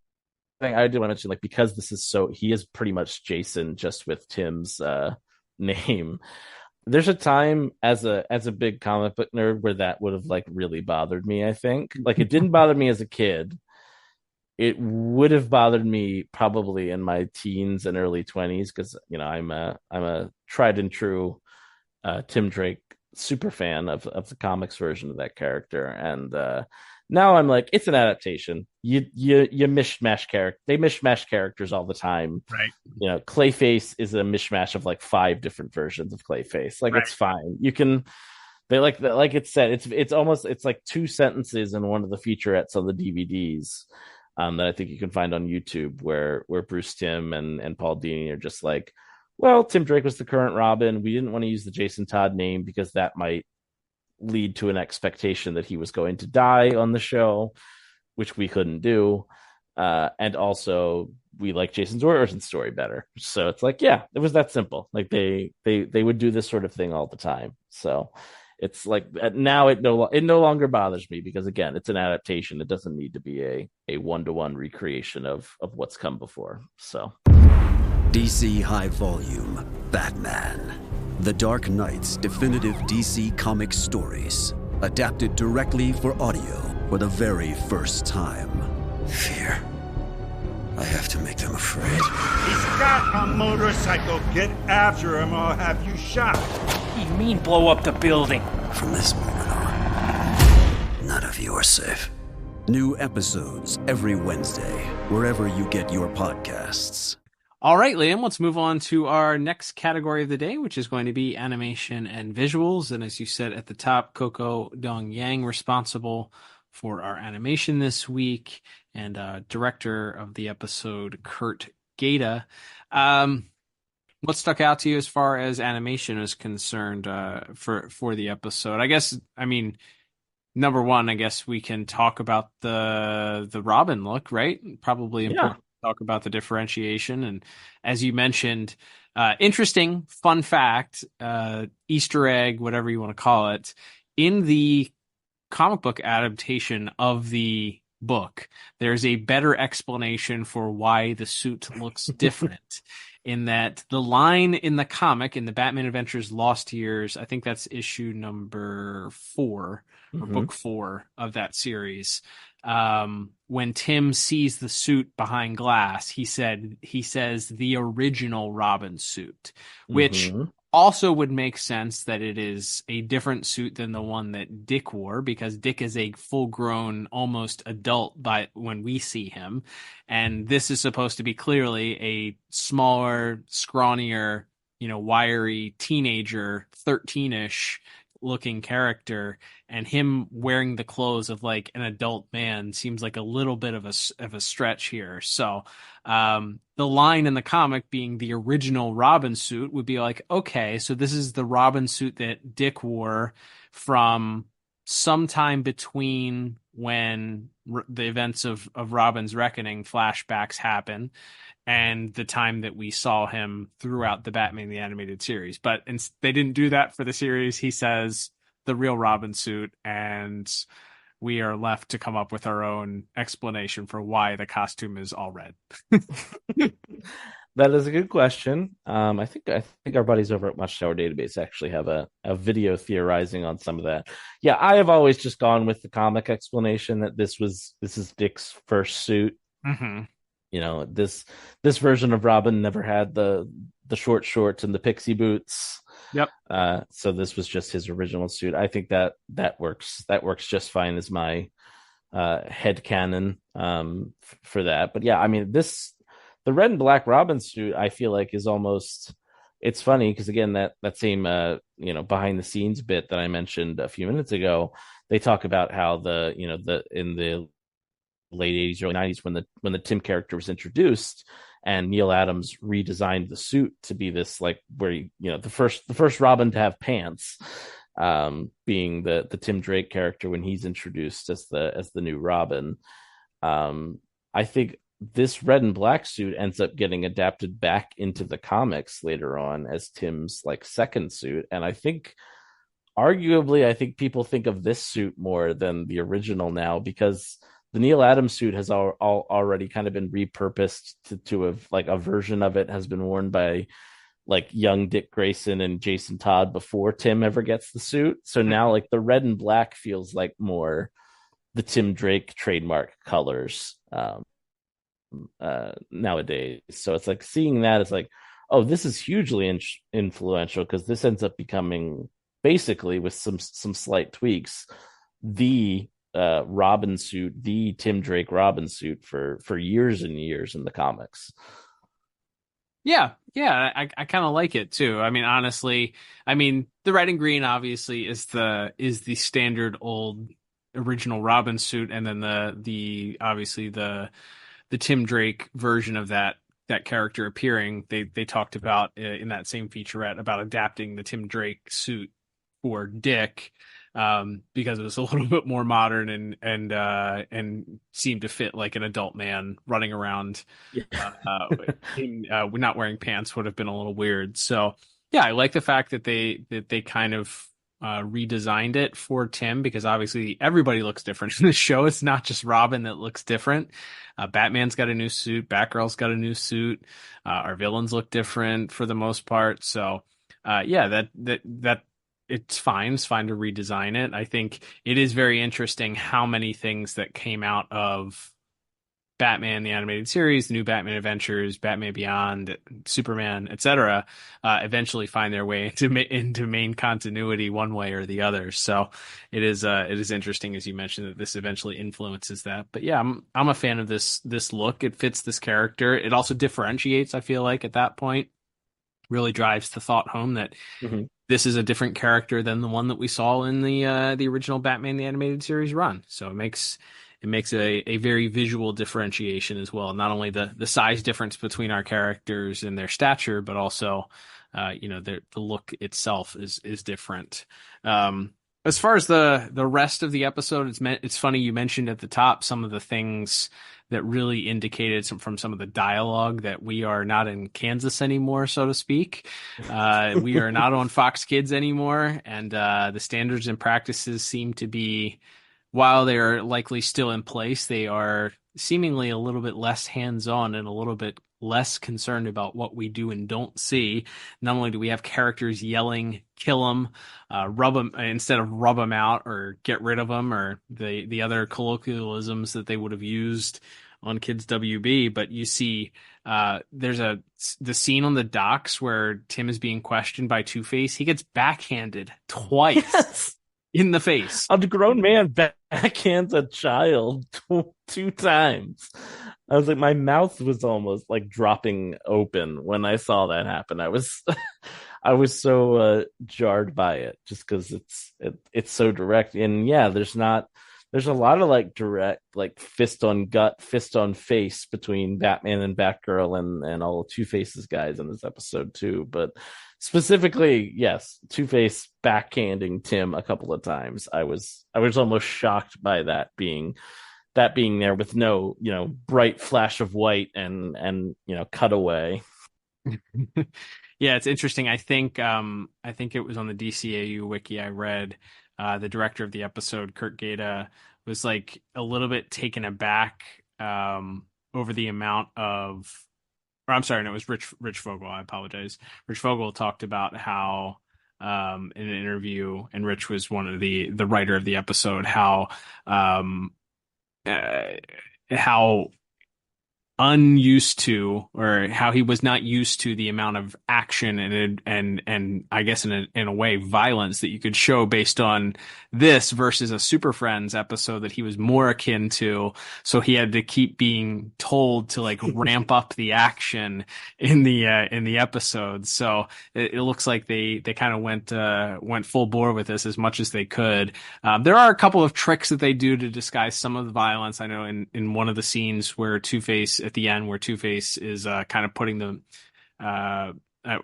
thing I did want to mention, like, because this is he is pretty much Jason just with Tim's name. There's a time as a big comic book nerd where that would have like really bothered me. I think like it didn't bother me as a kid. It would have bothered me probably in my teens and early 20s because I'm a tried and true Tim Drake super fan of the comics version of that character, and now I'm like, it's an adaptation. You mishmash character. They mishmash characters all the time, right? Clayface is a mishmash of like 5 different versions of Clayface. Like, it's fine. You can. They like it said. It's like 2 sentences in one of the featurettes on the DVDs. That I think you can find on YouTube where Bruce Timm and Paul Dini are just like, well, Tim Drake was the current Robin. We didn't want to use the Jason Todd name because that might lead to an expectation that he was going to die on the show, which we couldn't do. And also we like Jason's origin story better. So it's like, yeah, it was that simple. Like they would do this sort of thing all the time. So it's like now it no longer bothers me because, again, it's an adaptation. It doesn't need to be a one-to-one recreation of what's come before. So DC High Volume Batman. The Dark Knight's definitive DC Comics stories. Adapted directly for audio for the very first time. Fear. I have to make them afraid. He's got a motorcycle. Get after him or I'll have you shot. What do you mean blow up the building? From this moment on, none of you are safe. New episodes every Wednesday, wherever you get your podcasts. All right, Liam, let's move on to our next category of the day, which is going to be animation and visuals. And as you said at the top, Coco Dong Yang responsible for our animation this week, and director of the episode, Kurt Gaeta. What stuck out to you as far as animation is concerned for the episode? Number one, I guess we can talk about the Robin look, right? Probably important to talk about the differentiation. And as you mentioned, interesting fun fact, Easter egg, whatever you want to call it, in the comic book adaptation of the book, there's a better explanation for why the suit looks different. In that the line in the comic, in the Batman Adventures Lost Years, I think that's issue number 4 or book 4 of that series. When Tim sees the suit behind glass, he says the original Robin suit, which also would make sense that it is a different suit than the one that Dick wore, because Dick is a full-grown, almost adult when we see him. And this is supposed to be clearly a smaller, scrawnier, wiry teenager, 13-ish looking character, and him wearing the clothes of like an adult man seems like a little bit of a stretch here. So the line in the comic being the original Robin suit would be like, okay, so this is the Robin suit that Dick wore from sometime between when the events of Robin's Reckoning flashbacks happen and the time that we saw him throughout the Batman the Animated Series. But they didn't do that for the series. He says the real Robin suit, and we are left to come up with our own explanation for why the costume is all red. That is a good question. I think our buddies over at Watchtower Database actually have a video theorizing on some of that. Yeah, I have always just gone with the comic explanation that this is Dick's first suit. This version of Robin never had the short shorts and the pixie boots. Yep. So this was just his original suit. I think that works. That works just fine as my headcanon for that. But yeah, I mean, the red and black Robin suit, I feel like is almost, it's funny because again, that same behind the scenes bit that I mentioned a few minutes ago, they talk about how in the late 80s, early 90s, when the Tim character was introduced, and Neil Adams redesigned the suit to be this like where the first Robin to have pants, being the Tim Drake character when he's introduced as the new Robin. I think this red and black suit ends up getting adapted back into the comics later on as Tim's like second suit. And I think arguably, I think people think of this suit more than the original now, because the Neil Adams suit has already kind of been repurposed to have like a version of it has been worn by like young Dick Grayson and Jason Todd before Tim ever gets the suit. So now like the red and black feels like more the Tim Drake trademark colors nowadays. So it's like seeing that, it's like, oh, this is hugely influential, because this ends up becoming basically, with some slight tweaks, the Robin suit, the Tim Drake Robin suit for years and years in the comics. Yeah, I kind of like it too. I mean, honestly, the red and green obviously is the standard old original Robin suit, and then the obviously the Tim Drake version of that character appearing. They talked about in that same featurette about adapting the Tim Drake suit for Dick, because it was a little bit more modern and seemed to fit like an adult man running around. Not wearing pants would have been a little weird. So yeah, I like the fact that they kind of redesigned it for Tim, because obviously everybody looks different in the show. It's not just Robin that looks different. Batman's got a new suit. Batgirl's got a new suit. Our villains look different for the most part. So yeah, that it's fine. It's fine to redesign it. I think it is very interesting how many things that came out of Batman, the animated series, the new Batman Adventures, Batman Beyond, Superman, etc., eventually find their way into main continuity one way or the other. So it is interesting, as you mentioned, that this eventually influences that. But yeah, I'm a fan of this look. It fits this character. It also differentiates, I feel like, at that point. Really drives the thought home that this is a different character than the one that we saw in the original Batman the Animated Series run. So it makes a very visual differentiation as well. Not only the size difference between our characters and their stature, but also the look itself is different. As far as the rest of the episode, it's funny you mentioned at the top some of the things that really indicated from some of the dialogue that we are not in Kansas anymore, so to speak. We are not on Fox Kids anymore, and the standards and practices seem to be, while they are likely still in place, they are seemingly a little bit less hands-on and a little bit less concerned about what we do and don't see. Not only do we have characters yelling, kill them, rub them instead of rub them out or get rid of them, or the other colloquialisms that they would have used on Kids WB, but you see there's the scene on the docks where Tim is being questioned by Two-Face. He gets backhanded twice. Yes. In the face. A grown man backhands a child two times. I was like, my mouth was almost like dropping open when I saw that happen. I was so jarred by it, just because it's so direct. And yeah, there's a lot of like direct, like fist on gut, fist on face between Batman and Batgirl and all of Two-Face's guys in this episode too. But specifically, yes, Two-Face backhanding Tim a couple of times. I was almost shocked by that being there with no, bright flash of white and cutaway. Yeah, it's interesting. I think it was on the DCAU wiki I read. The director of the episode, Kurt Gaeta, was like a little bit taken aback over the amount of, or I'm sorry, no, it was Rich Vogel. I apologize. Rich Vogel talked about how in an interview, and Rich was one of the writer of the episode, how unused to, or how he was not used to the amount of action and I guess in a way violence that you could show based on this versus a Super Friends episode that he was more akin to. So he had to keep being told to like ramp up the action in the episode. So it looks like they kind of went full bore with this as much as they could. There are a couple of tricks that they do to disguise some of the violence. I know in one of the scenes where Two-Face at the end, where Two-Face is kind of putting the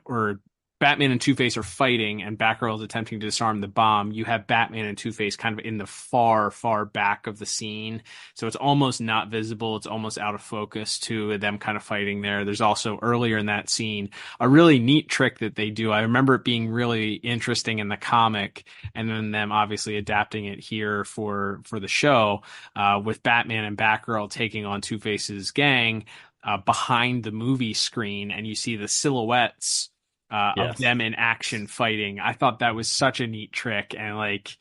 or Batman and Two-Face are fighting and Batgirl is attempting to disarm the bomb, you have Batman and Two-Face kind of in the far, far back of the scene. So it's almost not visible. It's almost out of focus to them kind of fighting there. There's also earlier in that scene a really neat trick that they do. I remember it being really interesting in the comic and then them obviously adapting it here for the show, with Batman and Batgirl taking on Two-Face's gang behind the movie screen, and you see the silhouettes of them in action fighting. I thought that was such a neat trick, and like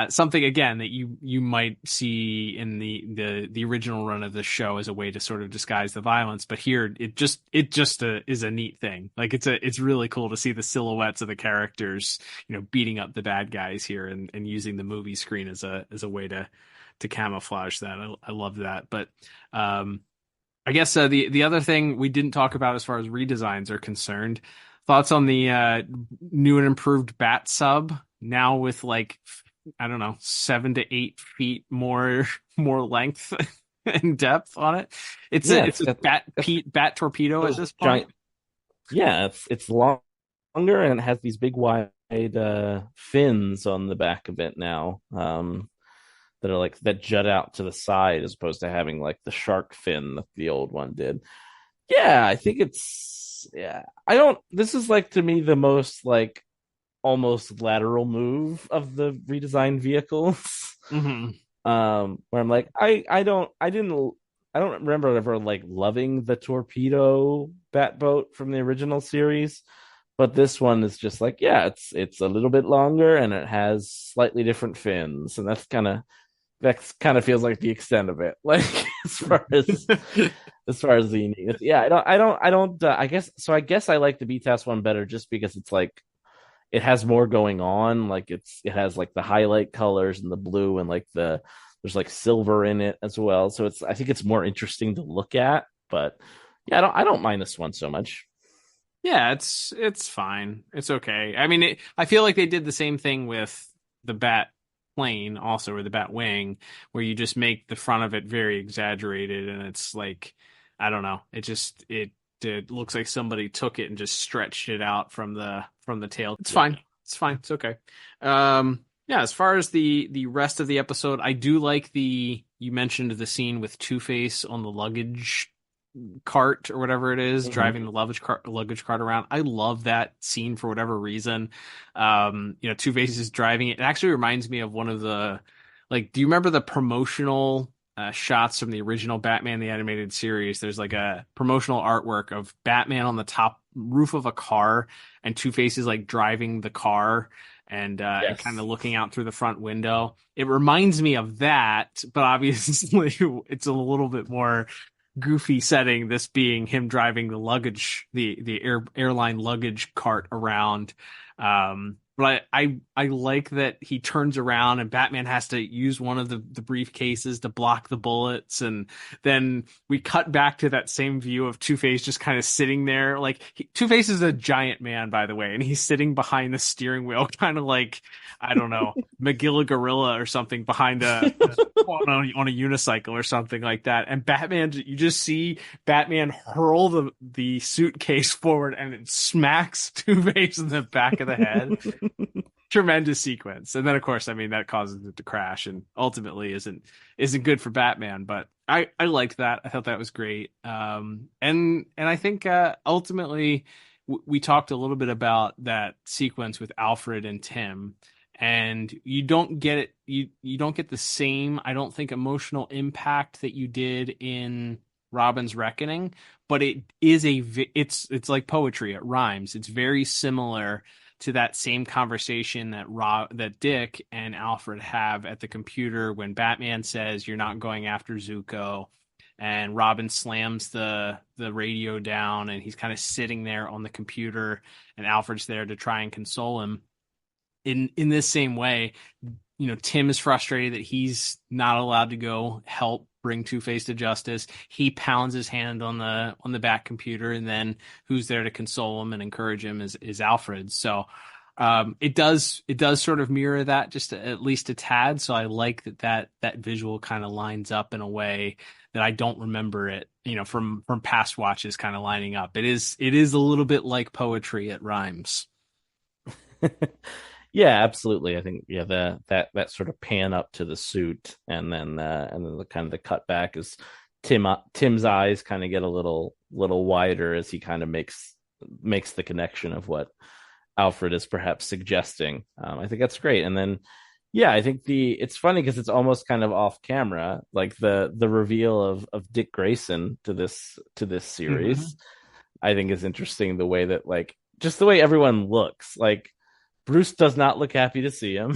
something again that you might see in the original run of the show as a way to sort of disguise the violence. But here it just is a neat thing. Like it's really cool to see the silhouettes of the characters, beating up the bad guys here and using the movie screen as a way to camouflage that. I love that. But I guess the other thing we didn't talk about as far as redesigns are concerned. Thoughts on the new and improved Bat sub now with like, I don't know, 7 to 8 feet more length and depth on it. It's a bat torpedo at this point. It's longer and it has these big wide fins on the back of it now, that are like that jut out to the side as opposed to having like the shark fin that the old one did. Yeah, I think this is like to me the most like almost lateral move of the redesigned vehicles. Mm-hmm. Where I'm like, I don't remember ever like loving the torpedo bat boat from the original series, but this one is just like, it's a little bit longer and it has slightly different fins, and that kind of feels like the extent of it. Like as far as the uniqueness. I guess I like the BTAS one better just because it's like it has more going on. Like it has like the highlight colors and the blue and like there's like silver in it as well. So I think it's more interesting to look at. But yeah, I don't mind this one so much. Yeah, it's fine. It's okay. I mean, I feel like they did the same thing with the Bat plane also, or the Bat wing, where you just make the front of it very exaggerated, and it's like, I don't know, it looks like somebody took it and just stretched it out from the tail. It's fine. It's okay. As far as the rest of the episode, I do like you mentioned the scene with Two-Face on the luggage cart or whatever it is, driving the luggage cart around. I love that scene for whatever reason. Two-Face is driving it. It actually reminds me of one of the, like, do you remember the promotional shots from the original Batman the Animated Series? There's like a promotional artwork of Batman on the top roof of a car and Two-Face is like driving the car and kind of looking out through the front window. It reminds me of that, but obviously it's a little bit more goofy setting, this being him driving the luggage, the airline luggage cart around. But I like that he turns around and Batman has to use one of the briefcases to block the bullets, and then we cut back to that same view of Two-Face just kind of sitting there. Like Two-Face is a giant man, by the way, and he's sitting behind the steering wheel, kind of like, I don't know, Magilla Gorilla or something behind on a unicycle or something like that. And Batman, you just see Batman hurl the suitcase forward and it smacks Two-Face in the back of the head. Tremendous sequence. And then of course, I mean, that causes it to crash and ultimately isn't good for Batman, but I liked that. I thought that was great. And I think ultimately we talked a little bit about that sequence with Alfred and Tim, and you don't get it. You don't get the same, I don't think, emotional impact that you did in Robin's Reckoning, but it is it's like poetry. It rhymes. It's very similar to that same conversation that Dick and Alfred have at the computer when Batman says, "You're not going after Zuko," and Robin slams the radio down, and he's kind of sitting there on the computer, and Alfred's there to try and console him. In this same way, Tim is frustrated that he's not allowed to go help bring Two-Face to justice. He pounds his hand on the back computer, and then who's there to console him and encourage him is Alfred. So it does sort of mirror that just at least a tad. So I like that visual kind of lines up in a way that I don't remember it, from past watches kind of lining up. It is a little bit like poetry. It rhymes. Yeah, absolutely. I think that sort of pan up to the suit, and then the kind of the cut back is Tim's eyes kind of get a little wider as he kind of makes the connection of what Alfred is perhaps suggesting. I think that's great. And then yeah, I think it's funny because it's almost kind of off camera, like the reveal of Dick Grayson to this series. Mm-hmm. I think is interesting, the way that, like, just the way everyone looks. Like, Bruce does not look happy to see him.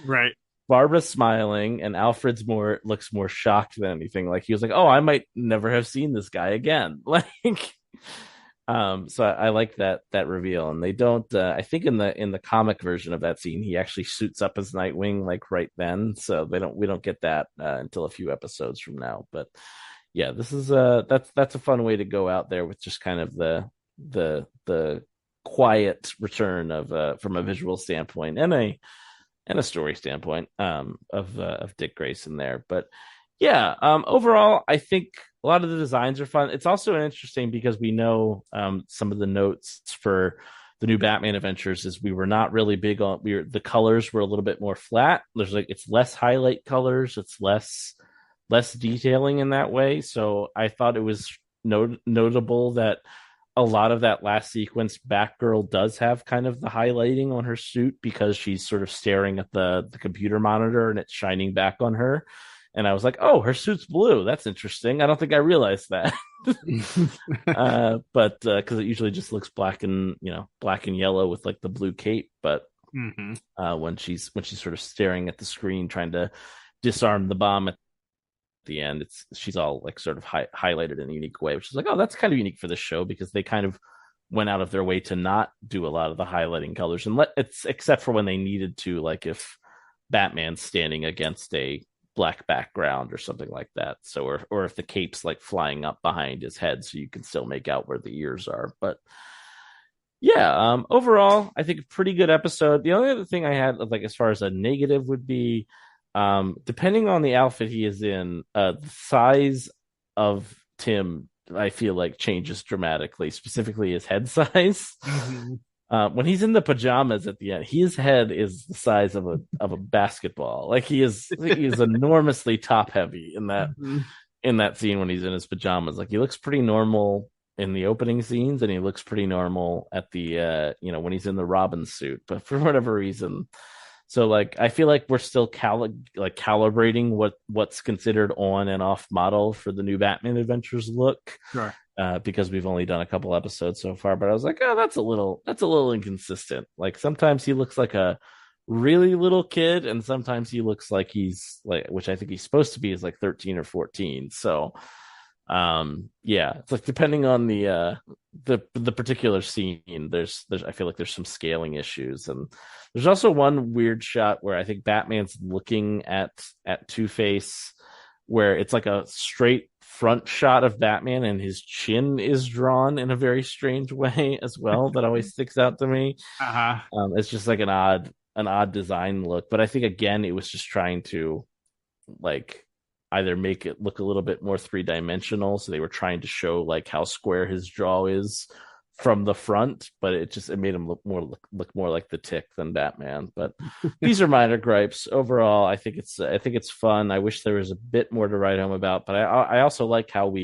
Right. Barbara's smiling, and Alfred's looks more shocked than anything. Like, he was like, "Oh, I might never have seen this guy again." Like, so I like that reveal. And they don't. I think in the comic version of that scene, he actually suits up as Nightwing, like, right then. So we don't get that until a few episodes from now. But yeah, this is that's a fun way to go out there with just kind of the quiet return of from a visual standpoint and a story standpoint of Dick Grayson there. But yeah, overall, I think a lot of the designs are fun. It's also interesting because we know some of the notes for the new Batman adventures is we were not really big on the colors were a little bit more flat. There's it's less highlight colors, it's less detailing in that way. So I thought it was notable that a lot of that last sequence, Batgirl does have kind of the highlighting on her suit because she's sort of staring at the computer monitor and it's shining back on her. And I was like, oh, her suit's blue. That's interesting. I don't think I realized that. But because it usually just looks black and yellow with like the blue cape. But when she's sort of staring at the screen trying to disarm the bomb at the end, she's all like sort of highlighted in a unique way, which is like, oh, that's kind of unique for this show because they kind of went out of their way to not do a lot of the highlighting colors, and it's except for when they needed to, like if Batman's standing against a black background or something like that. So or if the cape's like flying up behind his head, so you can still make out where the ears are. But yeah, overall, I think a pretty good episode. The only other thing I had, like, as far as a negative would be, depending on the outfit he is in, the size of Tim, I feel like, changes dramatically, specifically his head size. When he's in the pajamas at the end, his head is the size of a basketball. Like, he is enormously top heavy in that scene when he's in his pajamas. Like, he looks pretty normal in the opening scenes, and he looks pretty normal at the when he's in the Robin suit. But for whatever reason, so like I feel like we're still calibrating what's considered on and off model for the new Batman Adventures look. Sure. Because we've only done a couple episodes so far, but I was like, oh, that's a little inconsistent. Like, sometimes he looks like a really little kid, and sometimes he looks like he's like, which I think he's supposed to be, is like 13 or 14. So yeah, it's like depending on the particular scene, there's I feel like there's some scaling issues. And there's also one weird shot where I think Batman's looking at Two-Face, where it's like a straight front shot of Batman and his chin is drawn in a very strange way as well. That always sticks out to me. It's just like an odd design look, but I think again it was just trying to like either make it look a little bit more three-dimensional, so they were trying to show like how square his jaw is from the front, but it made him look more like the Tick than Batman. But these are minor gripes. Overall, I think it's fun. I wish there was a bit more to write home about, but I also like how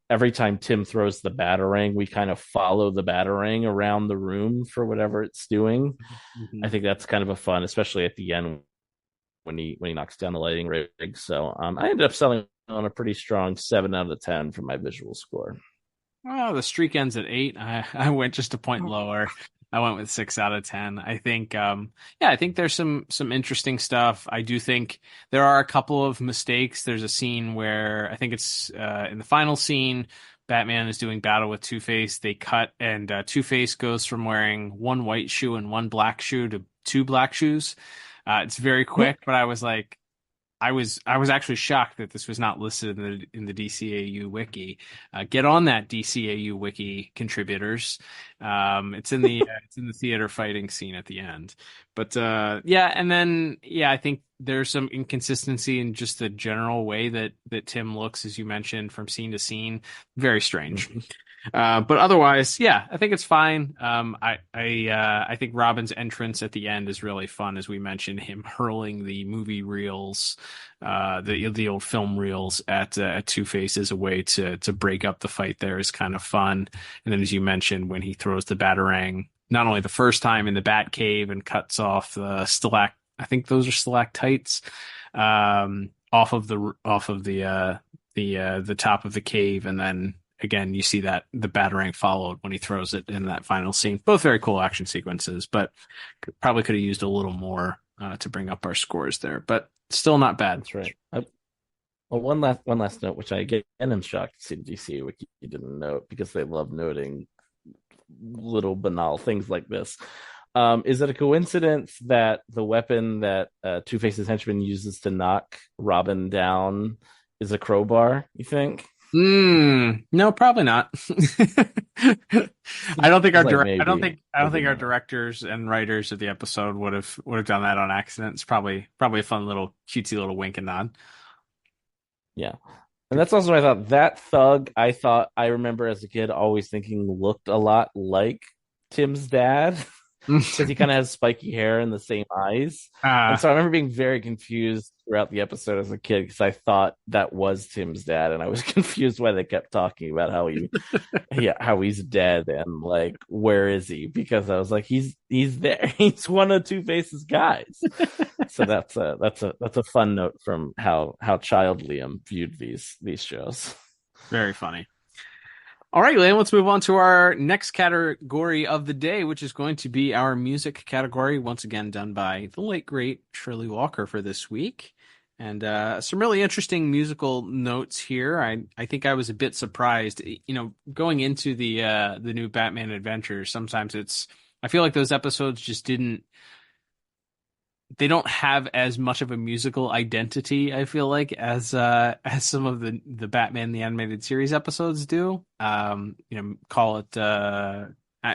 every time Tim throws the Batarang, we kind of follow the Batarang around the room for whatever it's doing. I think that's kind of a fun, especially at the end when he knocks down the lighting rig. So I ended up selling on a pretty strong 7 out of 10 for my visual score. Well, the streak ends at 8. I went just a point lower. I went with 6 out of 10. I think, I think there's some interesting stuff. I do think there are a couple of mistakes. There's a scene where I think it's in the final scene, Batman is doing battle with Two-Face. They cut, and Two-Face goes from wearing one white shoe and one black shoe to 2 black shoes. It's very quick, but I was like, I was actually shocked that this was not listed in the DCAU wiki. Get on that, DCAU wiki contributors. It's in the theater fighting scene at the end. But and then I think there's some inconsistency in just the general way that Tim looks, as you mentioned, from scene to scene. Very strange. But otherwise, yeah, I think it's fine. I think Robin's entrance at the end is really fun, as we mentioned, him hurling the movie reels, the old film reels at Two-Face as a way to break up the fight. There is kind of fun. And then, as you mentioned, when he throws the Batarang, not only the first time in the Bat Cave and cuts off the I think those are stalactites, off of the top of the cave, and then again, you see that the Batarang followed when he throws it in that final scene. Both very cool action sequences, but probably could have used a little more to bring up our scores there. But still not bad. That's right. Well, one last note, which I again am shocked to see DC Wiki didn't note, because they love noting little banal things like this. Is it a coincidence that the weapon that Two-Face's henchman uses to knock Robin down is a crowbar, you think? No, probably not. I don't think our directors and writers of the episode would have done that on accident. It's probably a fun little cutesy little wink and nod. Yeah. And that's also what I thought. That thug, I remember as a kid always thinking looked a lot like Tim's dad. Because he kind of has spiky hair and the same eyes. And so I remember being very confused throughout the episode as a kid, because I thought that was Tim's dad, and I was confused why they kept talking about how he's dead and like, where is he? Because I was like, he's there. He's one of Two-Face's guys. So that's a fun note from how child Liam viewed these shows. Very funny. All right, Liam, let's move on to our next category of the day, which is going to be our music category, once again done by the late, great Shirley Walker for this week. And some really interesting musical notes here. I think I was a bit surprised, going into the new Batman Adventures. Sometimes I feel like those episodes just they don't have as much of a musical identity, I feel like, as some of the Batman the Animated Series episodes do. Call it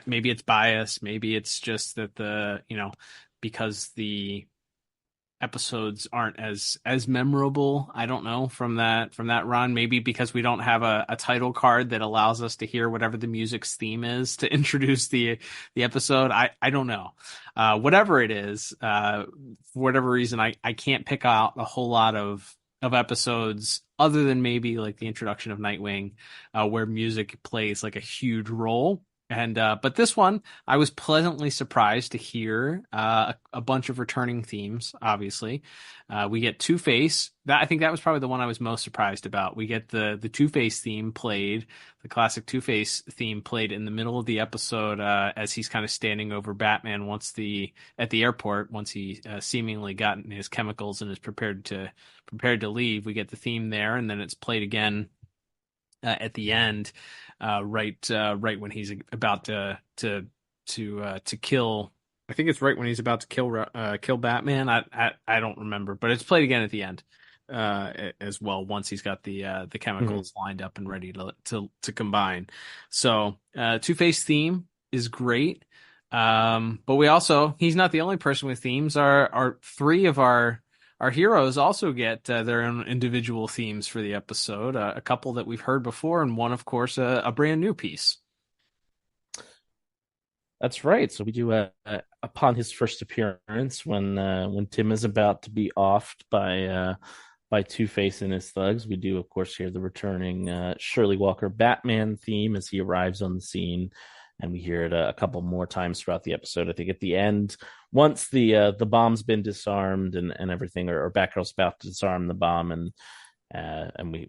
maybe it's bias, maybe it's just that because the episodes aren't as memorable, I don't know, from that run. Maybe because we don't have a title card that allows us to hear whatever the music's theme is to introduce the episode. I don't know. Whatever it is, for whatever reason, I can't pick out a whole lot of episodes other than maybe like the introduction of Nightwing, where music plays like a huge role. And but this one, I was pleasantly surprised to hear a bunch of returning themes. Obviously, we get Two-Face. I think that was probably the one I was most surprised about. We get the Two-Face theme played, the classic Two-Face theme played in the middle of the episode, as he's kind of standing over Batman at the airport once he seemingly gotten his chemicals and is prepared to leave. We get the theme there, and then it's played again at the end. Right when he's about to kill. I think it's right when he's about to kill Batman. I don't remember, but it's played again at the end as well. Once he's got the chemicals lined up and ready to combine. So Two-Face theme is great, but he's not the only person with themes. Our three of our heroes also get their own individual themes for the episode, a couple that we've heard before, and one, of course, a brand new piece. That's right. So we do upon his first appearance, when Tim is about to be offed by Two-Face and his thugs, we do, of course, hear the returning Shirley Walker Batman theme as he arrives on the scene. And we hear it a couple more times throughout the episode. I think at the end, once the bomb's been disarmed and everything, or Batgirl's about to disarm the bomb, and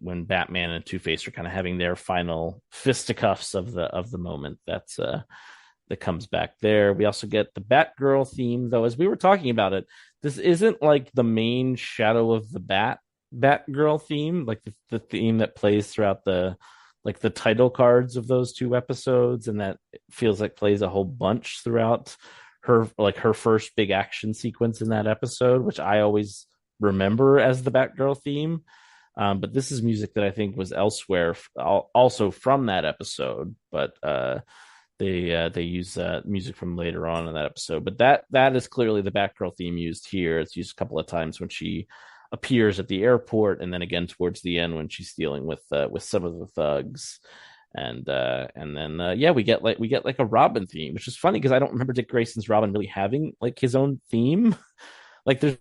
when Batman and Two-Face are kind of having their final fisticuffs of the moment, that comes back there. We also get the Batgirl theme, though, as we were talking about it. This isn't like the main Shadow of the Batgirl theme, like the theme that plays throughout the title cards of those two episodes, and that feels like plays a whole bunch throughout her first big action sequence in that episode, which I always remember as the Batgirl theme. But this is music that I think was elsewhere, also from that episode, but they use music from later on in that episode. But that is clearly the Batgirl theme used here. It's used a couple of times when she appears at the airport, and then again towards the end when she's dealing with some of the thugs. and then we get like a Robin theme, which is funny because I don't remember Dick Grayson's Robin really having like his own theme. Like there's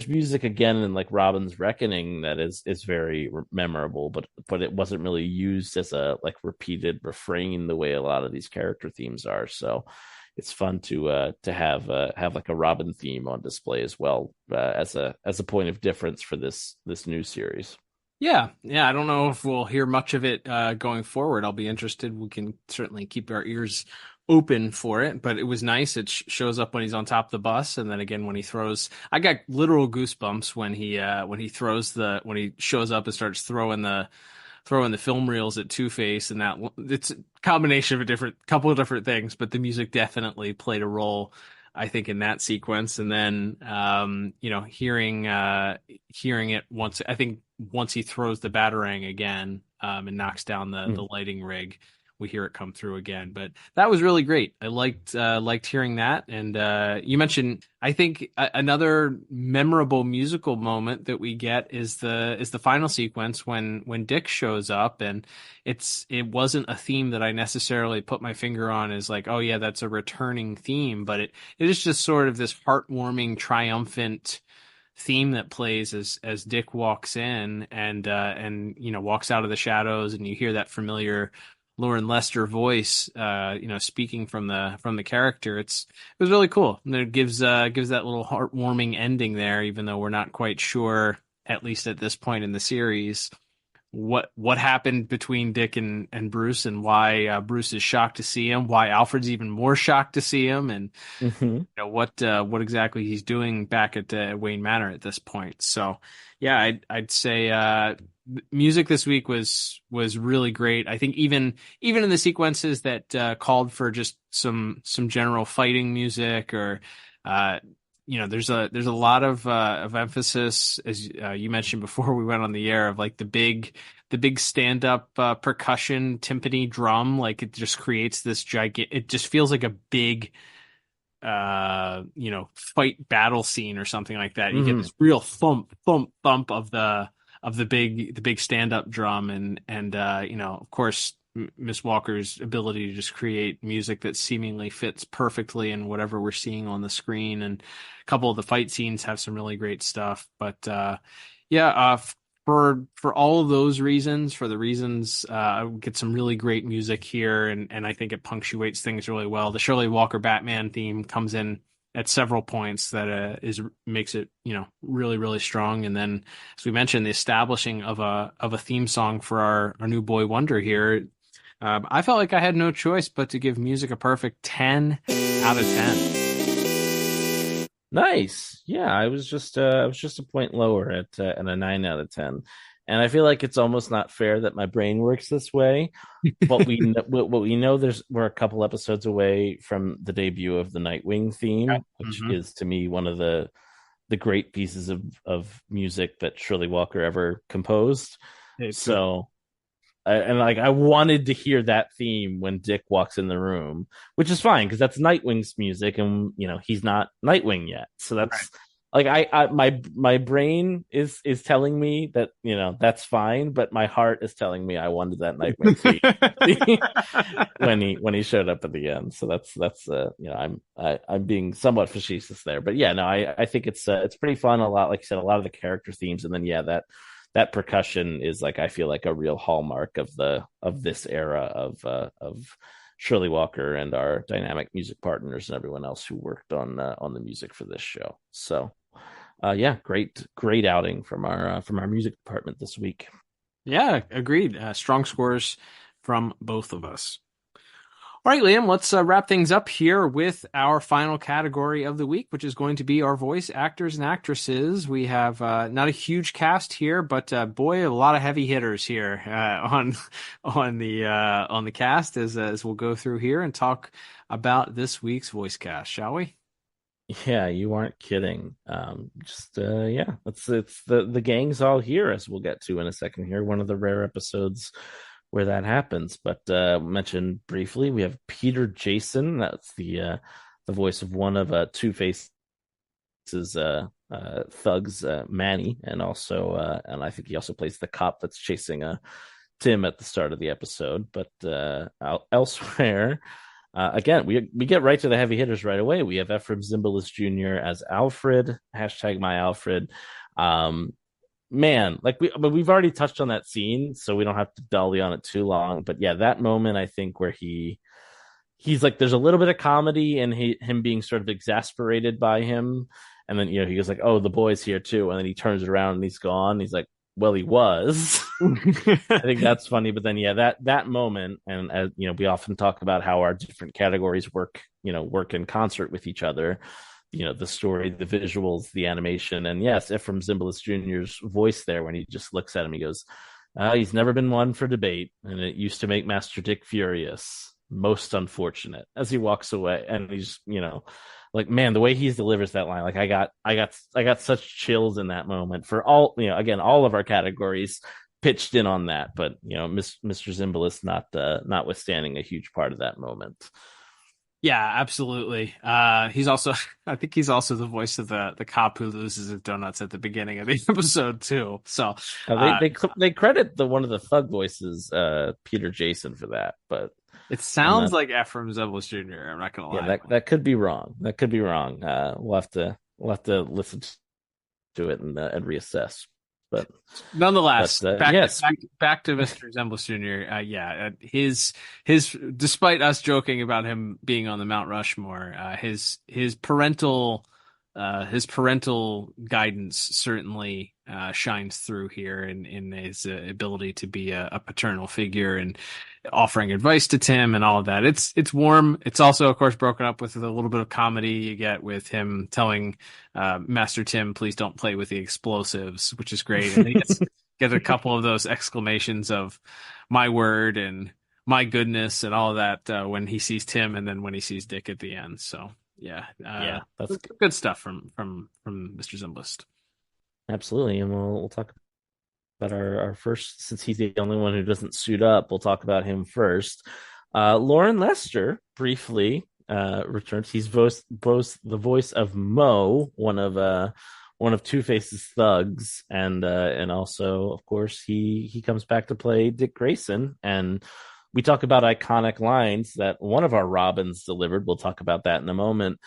music again in like Robin's Reckoning that is very memorable, but it wasn't really used as a like repeated refrain the way a lot of these character themes are. So it's fun to have like a Robin theme on display as well, as a point of difference for this new series. Yeah. I don't know if we'll hear much of it going forward. I'll be interested. We can certainly keep our ears open for it, but it was nice. It shows up when he's on top of the bus, and then again when he throws. I got literal goosebumps when he shows up and starts throwing the film reels at Two-Face, and that it's a combination of a couple of different things, but the music definitely played a role, I think, in that sequence. And then hearing it once he throws the batarang again and knocks down the lighting rig, we hear it come through again. But that was really great. I liked hearing that. And you mentioned, I think another memorable musical moment that we get is the final sequence when Dick shows up, and it wasn't a theme that I necessarily put my finger on as like, oh yeah, that's a returning theme, but it is just sort of this heartwarming, triumphant theme that plays as Dick walks in and walks out of the shadows, and you hear that familiar Lauren Lester voice, speaking from the character. It was really cool. And it gives that little heartwarming ending there, even though we're not quite sure, at least at this point in the series, what happened between Dick and Bruce, and why Bruce is shocked to see him, why Alfred's even more shocked to see him, and what exactly he's doing back at Wayne Manor at this point. So yeah, I'd say music this week was really great. I think even in the sequences that called for just some general fighting music, or there's a lot of emphasis, as you mentioned before we went on the air, of like the big stand up percussion timpani drum. Like it just creates this it just feels like a big fight battle scene or something like that. You get this real thump of the big stand up drum, and of course Miss Walker's ability to just create music that seemingly fits perfectly in whatever we're seeing on the screen. And a couple of the fight scenes have some really great stuff. But for all of those reasons, I get some really great music here, and I think it punctuates things really well. The Shirley Walker Batman theme comes in at several points that makes it really, really strong. And then, as we mentioned, the establishing of a theme song for our new boy wonder here. I felt like I had no choice but to give music a perfect 10 out of 10. Nice. Yeah, I was just a point lower at a 9 out of 10. And I feel like it's almost not fair that my brain works this way. But what we know, we're a couple episodes away from the debut of the Nightwing theme, which is to me one of the great pieces of music that Shirley Walker ever composed. I wanted to hear that theme when Dick walks in the room, which is fine because that's Nightwing's music, and he's not Nightwing yet. So that's my brain is telling me that that's fine, but my heart is telling me I wanted that Nightwing theme when he showed up at the end. So that's I'm being somewhat facetious there, but yeah, no, I think it's pretty fun. A lot, like you said, a lot of the character themes, and then that percussion is like, I feel like a real hallmark of this era of Shirley Walker and our dynamic music partners and everyone else who worked on the music for this show. So great outing from our music department this week. Yeah, agreed. Strong scores from both of us. All right, Liam, let's wrap things up here with our final category of the week, which is going to be our voice actors and actresses. We have not a huge cast here, but boy, a lot of heavy hitters here on the cast as we'll go through here and talk about this week's voice cast, shall we? Yeah, you aren't kidding. It's the gang's all here, as we'll get to in a second here. One of the rare episodes where that happens, but mentioned briefly, we have Peter Jason. That's the voice of one of Two-Face's thugs, Manny, and also and I think he also plays the cop that's chasing Tim at the start of the episode, but elsewhere, again, we get right to the heavy hitters right away. We have Ephraim Zimbalist Jr. as Alfred, #myAlfred. Man, like we've already touched on that scene, so we don't have to dolly on it too long. But yeah, that moment, I think, where he's like, there's a little bit of comedy and him being sort of exasperated by him, and then he goes like, "Oh, the boy's here too," and then he turns around and he's gone. He's like, "Well, he was." I think that's funny. But then, yeah, that moment, and as we often talk about how our different categories work in concert with each other. The story, the visuals, the animation, and yes, Ephraim Zimbalist Jr.'s voice there when he just looks at him, he goes, "He's never been one for debate, and it used to make Master Dick furious. Most unfortunate," as he walks away, and he's like, man, the way he delivers that line, like I got such chills in that moment for all again, all of our categories pitched in on that, but Mr. Zimbalist notwithstanding a huge part of that moment. Yeah, absolutely. He's also, I think he's also the voice of the cop who loses his donuts at the beginning of the episode too. So they credit one of the thug voices, Peter Jason, for that, but it sounds like Ephraim Zimbalist Jr. I'm not gonna lie. Yeah, that could be wrong. We'll have to listen to it and reassess. But nonetheless, yes, back to Mr. Zimbalist Jr. His despite us joking about him being on the Mount Rushmore, his parental guidance certainly shines through here in his ability to be a paternal figure and offering advice to Tim and all of that. It's warm. It's also, of course, broken up with a little bit of comedy you get with him telling Master Tim, "Please don't play with the explosives," which is great. And he gets a couple of those exclamations of "my word" and "my goodness" and all of that when he sees Tim, and then when he sees Dick at the end. So yeah, that's good stuff from Mr. Zimbalist. Absolutely, and we'll talk about our first, since he's the only one who doesn't suit up. We'll talk about him first. Lauren Lester briefly returns. He's both the voice of Mo, one of Two-Face's thugs, and also, of course, he comes back to play Dick Grayson. And we talk about iconic lines that one of our Robins delivered. We'll talk about that in a moment.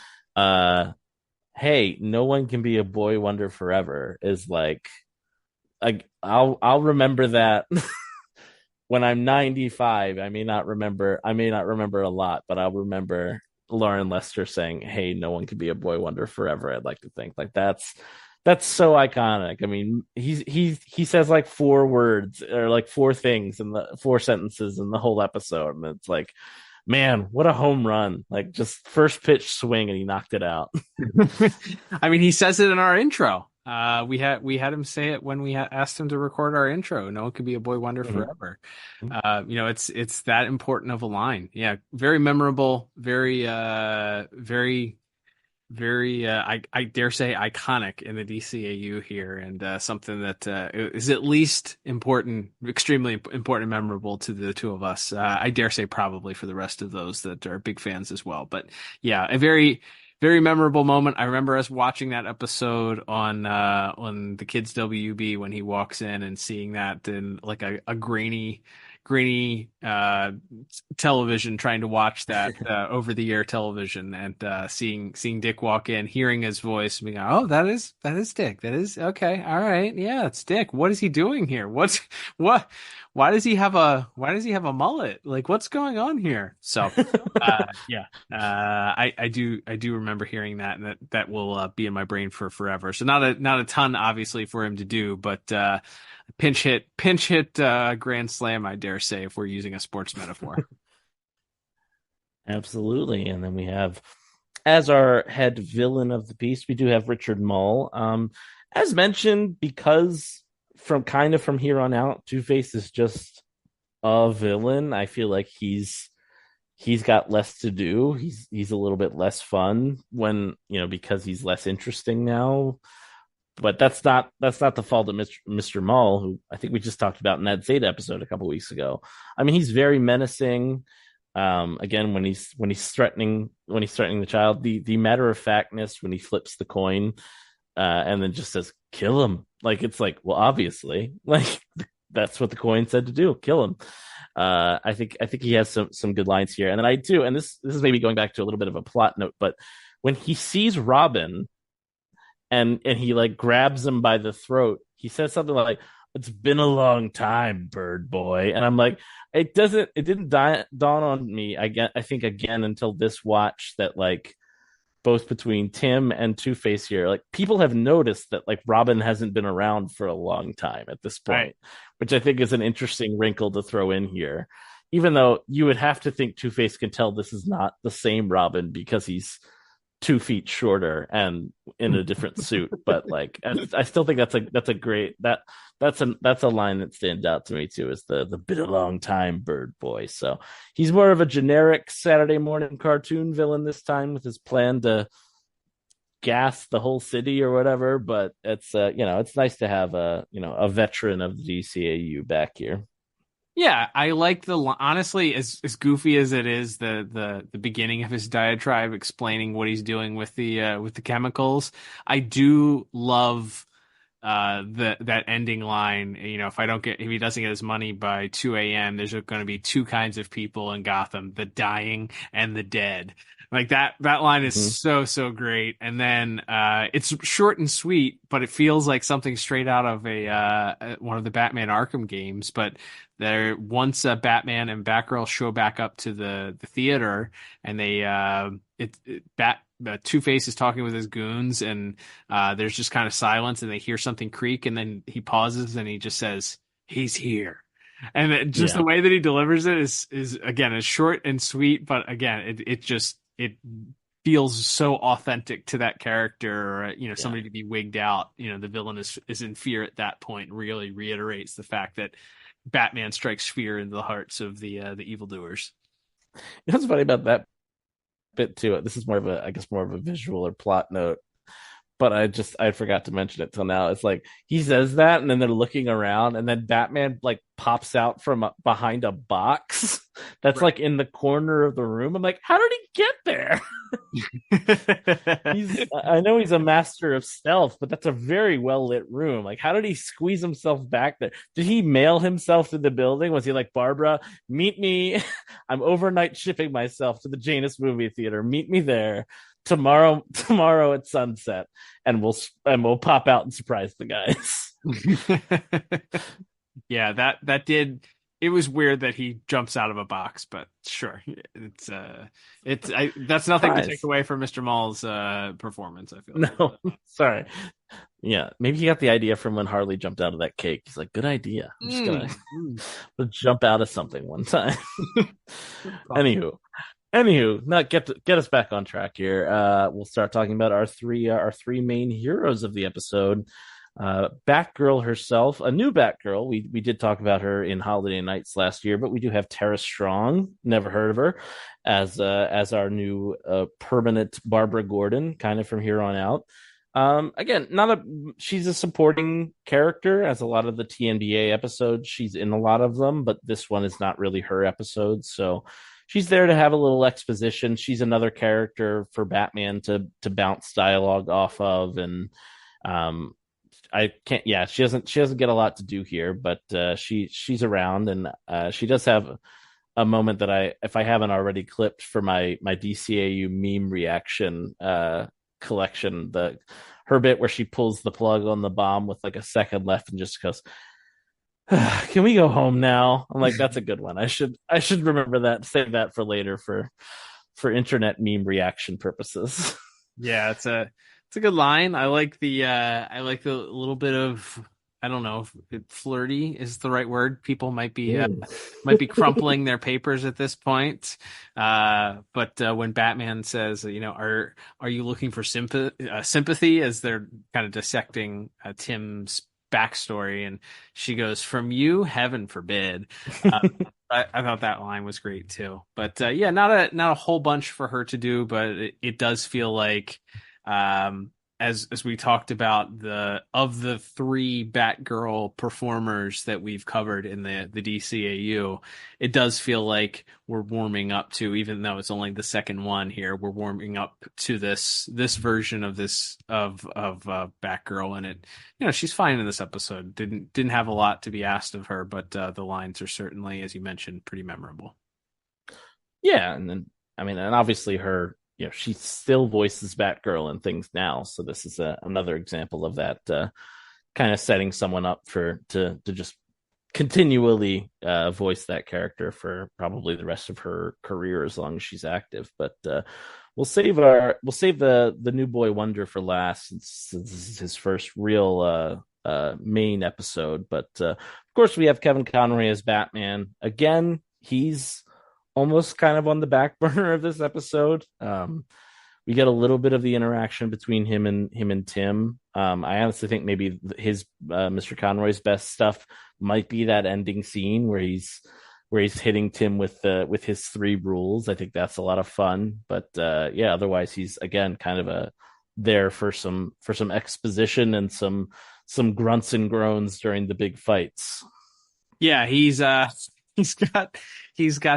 Hey, no one can be a boy wonder forever is like, I'll remember that when I'm 95. I may not remember a lot, but I'll remember Lauren Lester saying, "Hey, no one can be a boy wonder forever." I'd like to think like that's so iconic. I mean, he says like 4 words or like 4 things in the 4 sentences in the whole episode, and it's like, man, what a home run. Like, just first pitch swing and he knocked it out. I mean, he says it in our intro. We had him say it when we asked him to record our intro. No one could be a boy wonder forever. It's that important of a line. Yeah, very memorable, very I dare say iconic in the DCAU here, and something that is at least important, extremely important and memorable to the two of us. I dare say probably for the rest of those that are big fans as well. But yeah, a very, very memorable moment. I remember us watching that episode on the Kids WB when he walks in and seeing that in like a grainy television, trying to watch that over the air television, and seeing Dick walk in, hearing his voice, and being, "Oh, that is Dick. That is okay. All right, yeah, it's Dick. What is he doing here? What? Why does he have a mullet? Like, what's going on here?" So, I do remember hearing that, and that will be in my brain for forever. So not a ton, obviously, for him to do, but pinch hit grand slam, I dare say, if we're using a sports metaphor. Absolutely. And then we have, as our head villain of the piece, we do have Richard Mull. As mentioned, because from here on out, Two-Face is just a villain. I feel like he's got less to do. He's a little bit less fun when, because he's less interesting now. But that's not the fault of Mr. Mull, who I think we just talked about in that Zeta episode a couple weeks ago. I mean, he's very menacing. Again, when he's threatening the child, the matter of factness when he flips the coin, and then just says, "Kill him." Like, it's like, well, obviously, like that's what the coin said to do, kill him. I think he has some good lines here. And then and this is maybe going back to a little bit of a plot note, but when he sees Robin and he like grabs him by the throat, he says something like, "It's been a long time, bird boy." And I'm like, it didn't dawn on me, I think again until this watch, that like both between Tim and Two-Face here, like people have noticed that like Robin hasn't been around for a long time at this point, right, which I think is an interesting wrinkle to throw in here, even though you would have to think Two-Face can tell this is not the same Robin because he's 2 feet shorter and in a different suit. But like, I still think that's a great, that's a line that stands out to me too, is the been a long time, bird boy. So he's more of a generic Saturday morning cartoon villain this time, with his plan to gas the whole city or whatever. But it's it's nice to have a veteran of the DCAU back here. Yeah, I like honestly, as goofy as it is, the beginning of his diatribe explaining what he's doing with the chemicals. I do love that ending line. If he doesn't get his money by 2 a.m., there's going to be 2 kinds of people in Gotham: the dying and the dead. Like that line is so great. And then it's short and sweet, but it feels like something straight out of one of the Batman Arkham games. But once Batman and Batgirl show back up to the theater, and Two-Face is talking with his goons, and there's just kind of silence, and they hear something creak, and then he pauses and he just says, "He's here." And the way that he delivers it is again, it's short and sweet, but again, it feels so authentic to that character, somebody to be wigged out. The villain is in fear at that point, and really reiterates the fact that Batman strikes fear into the hearts of the evildoers. What's funny about that bit too, this is more of a visual or plot note, but I forgot to mention it till now. It's like he says that, and then they're looking around, and then Batman like pops out from behind a box that's right, like in the corner of the room. I'm like, how did he get there? I know he's a master of stealth, but that's a very well lit room. Like, how did he squeeze himself back there? Did he mail himself to the building? Was he like, "Barbara, meet me. I'm overnight shipping myself to the Janus movie theater. Meet me there tomorrow at sunset, and we'll pop out and surprise the guys." Yeah, that did. It was weird that he jumps out of a box, but sure, that's nothing to take away from Mr. Mall's performance. I feel no, sorry. Yeah, maybe he got the idea from when Harley jumped out of that cake. He's like, "Good idea. I'm just gonna jump out of something one time." Anywho, not get us back on track here. We'll start talking about our three main heroes of the episode. Batgirl herself, a new Batgirl. We did talk about her in Holiday Nights last year, but we do have Tara Strong, never heard of her, as our new permanent Barbara Gordon, kind of from here on out. Again, she's a supporting character, as a lot of the TNBA episodes. She's in a lot of them, but this one is not really her episode, so she's there to have a little exposition. She's another character for Batman to bounce dialogue off of, and she doesn't get a lot to do here, but she's around, and she does have a moment that if I haven't already clipped for my DCAU meme reaction collection, her bit where she pulls the plug on the bomb with like a second left and just goes, "Can we go home now?" I'm like, that's a good one. I should remember that, save that for later for internet meme reaction purposes. Yeah, it's a good line. I like the little bit of, I don't know if flirty is the right word. People might be crumpling their papers at this point. But when Batman says, are you looking for sympathy, as they're kind of dissecting Tim's backstory, and she goes, "From you, heaven forbid." I thought that line was great too. But not a whole bunch for her to do, but it does feel like as we talked about, of the three Batgirl performers that we've covered in the DCAU, it does feel like we're warming up to, even though it's only the second one here, we're warming up to this version of Batgirl, and it, she's fine in this episode. Didn't have a lot to be asked of her, but the lines are certainly, as you mentioned, pretty memorable. Yeah, and then and obviously her, she still voices Batgirl and things now, so this is another example of that, kind of setting someone up to just continually voice that character for probably the rest of her career as long as she's active. But we'll save the new boy wonder for last, since this is his first real main episode. But of course, we have Kevin Conroy as Batman again. He's almost kind of on the back burner of this episode. We get a little bit of the interaction between him and Tim. I honestly think maybe his Mr. Conroy's best stuff might be that ending scene where he's hitting Tim with his 3 rules. I think that's a lot of fun. But yeah, otherwise he's again kind of there for some exposition and some grunts and groans during the big fights. Yeah, he's got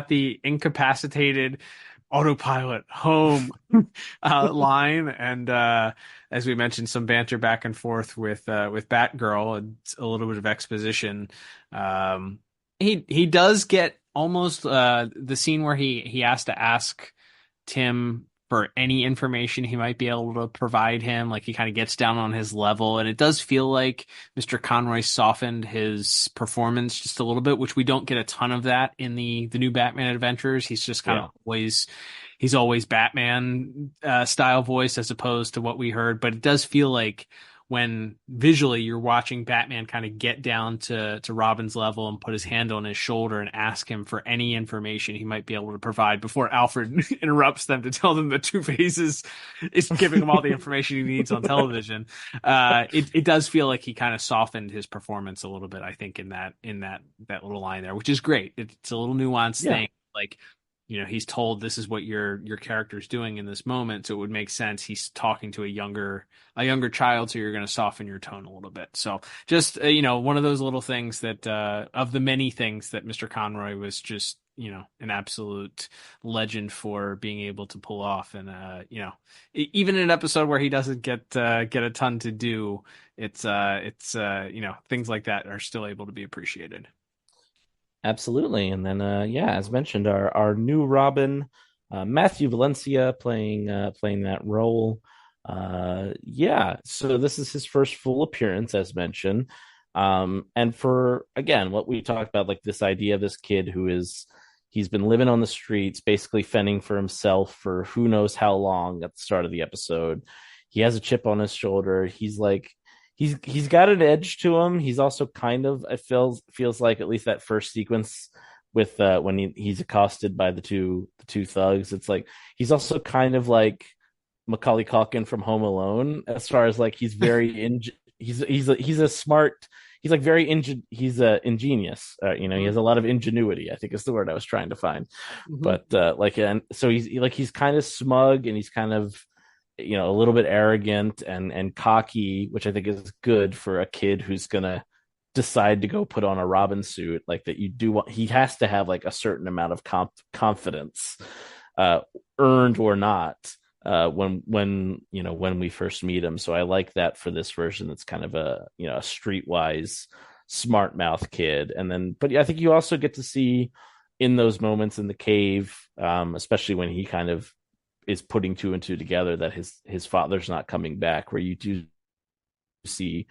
the incapacitated autopilot home line, and as we mentioned, some banter back and forth with Batgirl and a little bit of exposition. He does get almost the scene where he has to ask Tim for any information he might be able to provide him. Like, he kind of gets down on his level, and it does feel like Mr. Conroy softened his performance just a little bit, which we don't get a ton of that in the new Batman Adventures. He's just kind of always Batman style voice, as opposed to what we heard. But it does feel like when visually you're watching Batman kind of get down to Robin's level and put his hand on his shoulder and ask him for any information he might be able to provide before Alfred interrupts them to tell them that Two-Face is giving him all the information he needs on television. It does feel like he kind of softened his performance a little bit, I think, in that little line there, which is great. It's a little nuanced thing. Like, he's told this is what your character's doing in this moment, so it would make sense he's talking to a younger child, so you're going to soften your tone a little bit. So just one of those little things that of the many things that Mr. Conroy was just an absolute legend for being able to pull off. And even in an episode where he doesn't get a ton to do, it's things like that are still able to be appreciated. Absolutely. And then, as mentioned, our new Robin, Matthew Valencia playing that role. So this is his first full appearance, as mentioned. And for, again, what we talked about, like this idea of this kid he's been living on the streets, basically fending for himself for who knows how long at the start of the episode. He has a chip on his shoulder. He's like, He's got an edge to him. He's also kind of, it feels like, at least that first sequence with when he's accosted by the two thugs. It's like he's also kind of like Macaulay Culkin from Home Alone, as far as like he's very he's a smart. He's like very he's ingenious. He has a lot of ingenuity, I think is the word I was trying to find. Mm-hmm. But and so he's kind of smug, and he's kind of a little bit arrogant and cocky, which I think is good for a kid who's gonna decide to go put on a Robin suit. Like that, he has to have like a certain amount of confidence, earned or not, when we first meet him. So I like that for this version. It's kind of a streetwise smart mouth kid. And then, but I think you also get to see in those moments in the cave, especially when he kind of is putting 2 and 2 together, that his father's not coming back, where you do see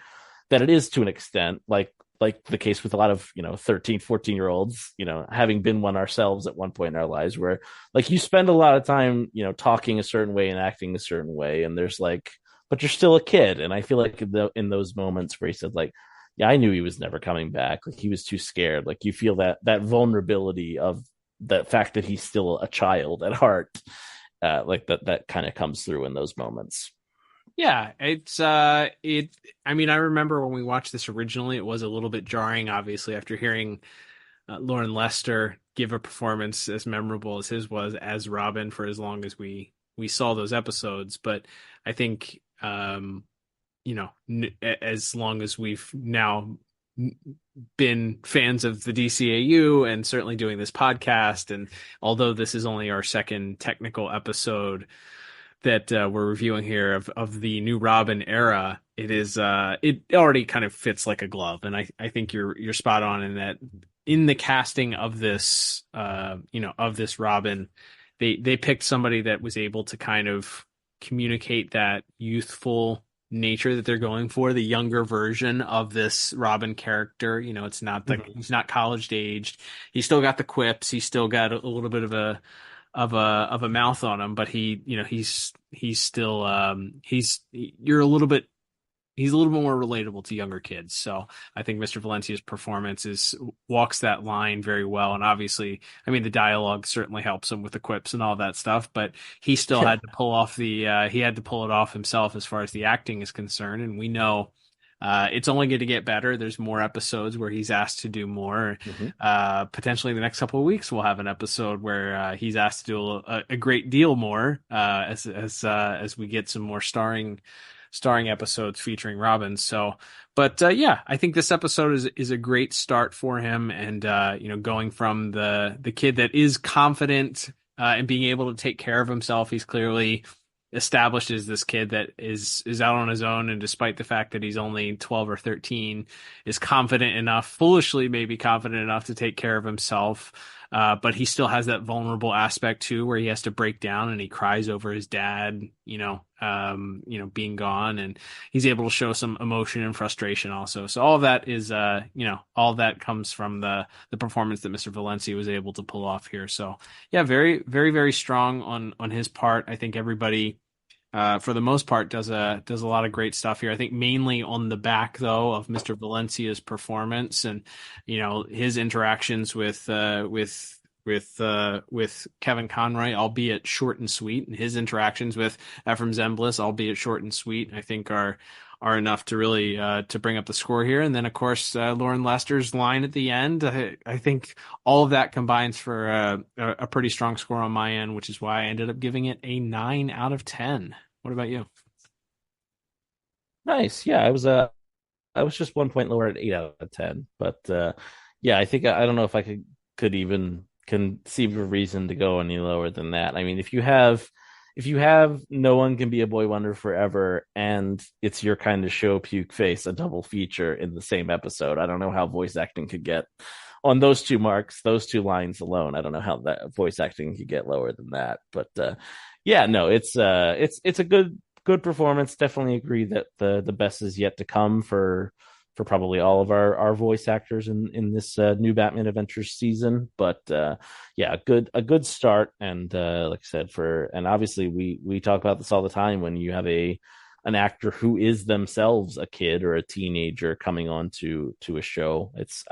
that it is to an extent like the case with a lot of 13, 14-year-olds, having been one ourselves at one point in our lives, where like you spend a lot of time talking a certain way and acting a certain way, and there's like, but you're still a kid. And I feel like in those moments where he said like, yeah, I knew he was never coming back, like he was too scared, like you feel that vulnerability of the fact that he's still a child at heart. Like that kind of comes through in those moments. Yeah, it's I remember when we watched this originally, it was a little bit jarring, obviously, after hearing Lauren Lester give a performance as memorable as his was as Robin for as long as we saw those episodes. But I think as long as we've now been fans of the DCAU and certainly doing this podcast. And although this is only our second technical episode that we're reviewing here of the new Robin era, it already kind of fits like a glove. And I think you're spot on in that in the casting of this, of this Robin, they picked somebody that was able to kind of communicate that youthful nature that they're going for, the younger version of this Robin character. It's not he's not college aged. He's still got the quips. He's still got a little bit of a mouth on him, but he's still he's a little bit more relatable to younger kids. So I think Mr. Valencia's performance walks that line very well. And obviously, I mean, the dialogue certainly helps him with the quips and all that stuff, but he still had to pull off he had to pull it off himself as far as the acting is concerned. And we know it's only going to get better. There's more episodes where he's asked to do more. Potentially in the next couple of weeks, we'll have an episode where he's asked to do a great deal more as we get some more starring episodes featuring Robin. So, but I think this episode is a great start for him. And, going from the kid that is confident and being able to take care of himself, he's clearly established as this kid that is out on his own. And despite the fact that he's only 12 or 13, is confident enough, foolishly maybe confident enough to take care of himself. But he still has that vulnerable aspect too, where he has to break down and he cries over his dad, being gone, and he's able to show some emotion and frustration also. So all of that is, all that comes from the performance that Mr. Valencia was able to pull off here. So yeah, very, very, very strong on his part. I think everybody, for the most part, does a lot of great stuff here. I think mainly on the back though of Mr. Valencia's performance and his interactions with Kevin Conroy, albeit short and sweet, and his interactions with Ephraim Zemblis, albeit short and sweet, I think are enough to really to bring up the score here. And then of course Lauren Lester's line at the end. I think all of that combines for a pretty strong score on my end, which is why I ended up giving it a 9 out of 10. What about you? Nice. Yeah, I was just 1 point lower at 8 out of 10. But I think I don't know if I could even conceive of a reason to go any lower than that. I mean, if you have No One Can Be a Boy Wonder Forever and It's Your Kind of Show Puke Face, a double feature in the same episode, I don't know how voice acting could get on those two those two lines alone. I don't know how that voice acting could get lower than that. But it's a good performance. Definitely agree that the best is yet to come for probably all of our voice actors in this new Batman Adventures season. But a good start. And like I said, and obviously we talk about this all the time when you have an actor who is themselves a kid or a teenager coming on to a show. It's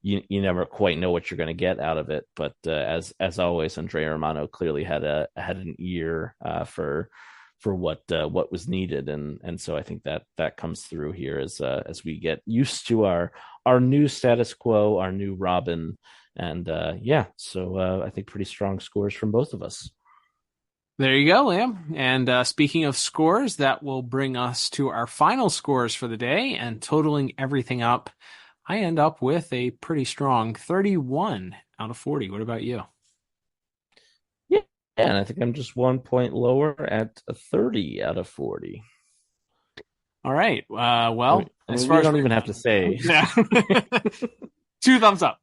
you never quite know what you're going to get out of it. But as always, Andrea Romano clearly had an ear for what was needed, and so I think that comes through here as we get used to our new status quo, our new Robin, and so I think pretty strong scores from both of us. There you go, Liam. And speaking of scores, that will bring us to our final scores for the day, and totaling everything up, I end up with a pretty strong 31 out of 40. What about you? Yeah, and I think I'm just 1 point lower at a 30 out of 40. All right. Well, as far as don't even have to say. Yeah. 2 thumbs up.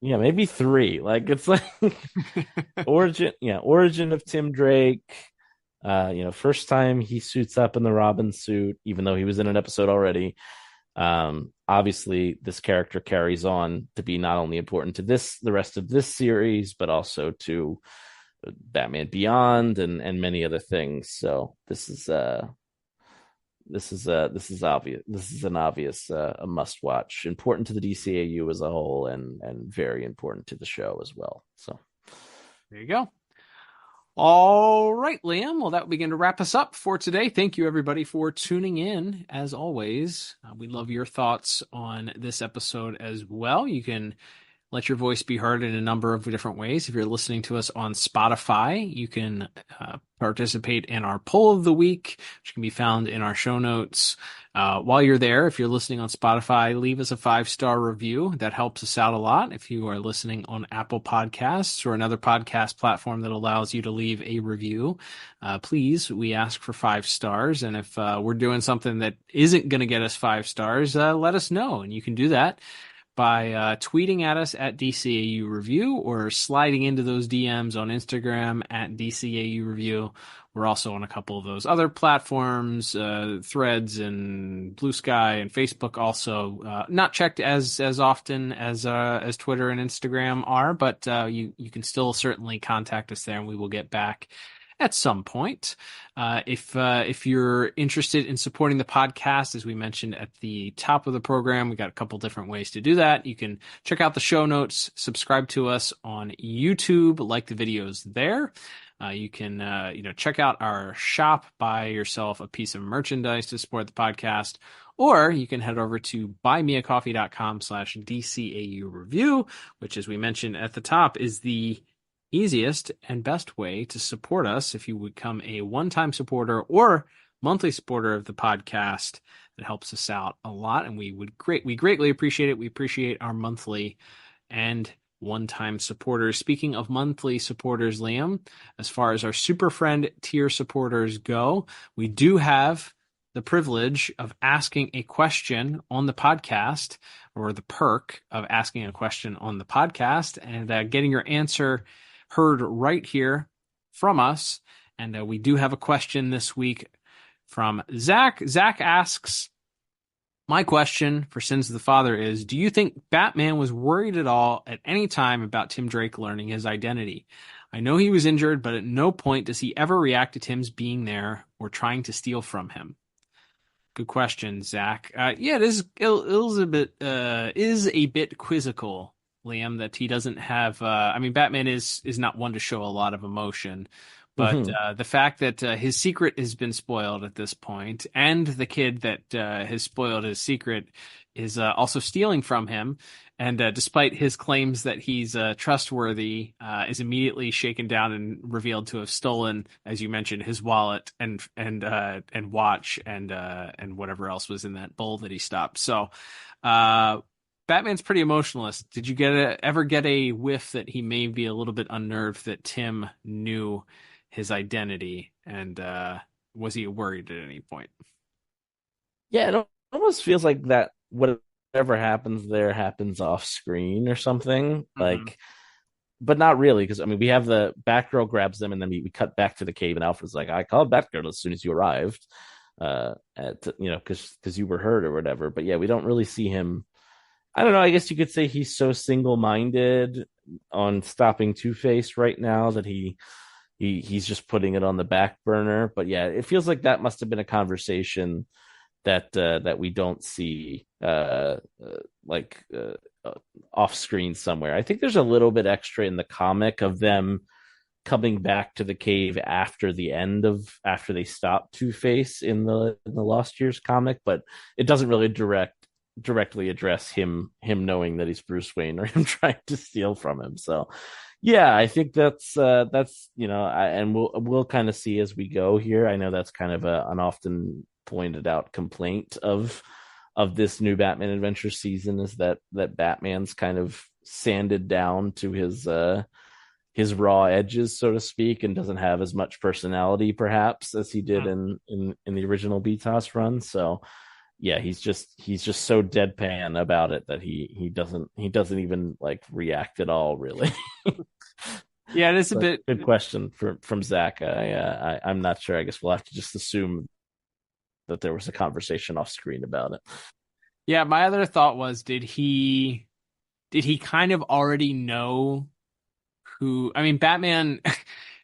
Yeah, maybe 3. Like it's like origin of Tim Drake. First time he suits up in the Robin suit, even though he was in an episode already. Obviously, this character carries on to be not only important to the rest of this series, but also to Batman Beyond and many other things. So this is obvious. This is an obvious a must watch, important to the DCAU as a whole, and very important to the show as well. So there you go. All right, Liam. Well, that will begin to wrap us up for today. Thank you, everybody, for tuning in. As always, we love your thoughts on this episode as well. You can let your voice be heard in a number of different ways. If you're listening to us on Spotify, you can participate in our poll of the week, which can be found in our show notes. While you're there, if you're listening on Spotify, leave us a 5-star review. That helps us out a lot. If you are listening on Apple Podcasts or another podcast platform that allows you to leave a review, please, we ask for 5 stars. And if we're doing something that isn't going to get us 5 stars, let us know. And you can do that by tweeting at us at DCAU Review or sliding into those DMs on Instagram at DCAU Review. We're also on a couple of those other platforms, Threads and Blue Sky and Facebook also. Not checked as often as Twitter and Instagram are, but you can still certainly contact us there and we will get back at some point. If you're interested in supporting the podcast, as we mentioned at the top of the program, we got a couple different ways to do that. You can check out the show notes, subscribe to us on YouTube, like the videos there. You can check out our shop, buy yourself a piece of merchandise to support the podcast, or you can head over to buymeacoffee.com/DCAU Review, which, as we mentioned at the top, is the easiest and best way to support us. If you would become a one-time supporter or monthly supporter of the podcast, it helps us out a lot, and we greatly appreciate it. We appreciate our monthly and one-time supporters. Speaking of monthly supporters, Liam, as far as our Super Friend tier supporters go, we do have the privilege of asking a question on the podcast, or the perk of asking a question on the podcast and getting your answer heard right here from us. And we do have a question this week from Zach. Zach asks, my question for Sins of the Father is, do you think Batman was worried at all at any time about Tim Drake learning his identity? I know he was injured, but at no point does he ever react to Tim's being there or trying to steal from him. Good question, Zach. Yeah, it is a bit quizzical, Liam, that he doesn't have. Batman is not one to show a lot of emotion. But the fact that his secret has been spoiled at this point, and the kid that has spoiled his secret is also stealing from him, and despite his claims that he's trustworthy, is immediately shaken down and revealed to have stolen, as you mentioned, his wallet and watch and whatever else was in that bowl that he stopped. So Batman's pretty emotionalist. Did you ever get a whiff that he may be a little bit unnerved that Tim knew his identity, and was he worried at any point? Yeah, it almost feels like that whatever happens there happens off screen or something. Like, but not really, because we have the Batgirl grabs them, and then we cut back to the cave, and Alfred's like, I called Batgirl as soon as you arrived, because you were hurt or whatever. But yeah, we don't really see him. I don't know. I guess you could say he's so single-minded on stopping Two-Face right now that he's just putting it on the back burner. But yeah, it feels like that must have been a conversation that we don't see off screen somewhere. I think there's a little bit extra in the comic of them coming back to the cave after they stop Two-Face in the Lost Years comic, but it doesn't really directly address him knowing that he's Bruce Wayne or him trying to steal from him. So yeah, I think that's and we'll kind of see as we go here. I know that's kind of an often pointed out complaint of this new Batman Adventure season, is that Batman's kind of sanded down to his raw edges, so to speak, and doesn't have as much personality perhaps as he did in the original BTOS run. So yeah, he's just so deadpan about it that he doesn't even like react at all, really. Yeah, it is a bit good question from Zach. I'm not sure. I guess we'll have to just assume that there was a conversation off screen about it. Yeah, my other thought was, did he kind of already know who? I mean, Batman.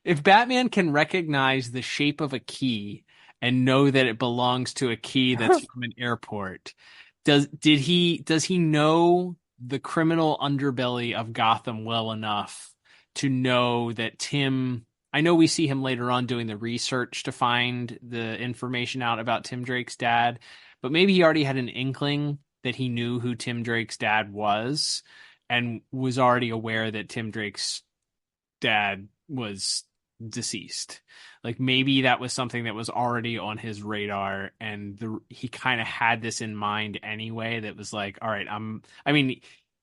If Batman can recognize the shape of a key and know that it belongs to a key that's from an airport, does he know the criminal underbelly of Gotham well enough to know that Tim? I know we see him later on doing the research to find the information out about Tim Drake's dad, but maybe he already had an inkling that he knew who Tim Drake's dad was. and was already aware that Tim Drake's dad was deceased. Like maybe that was something that was already on his radar, and he kind of had this in mind anyway. That was like, all right,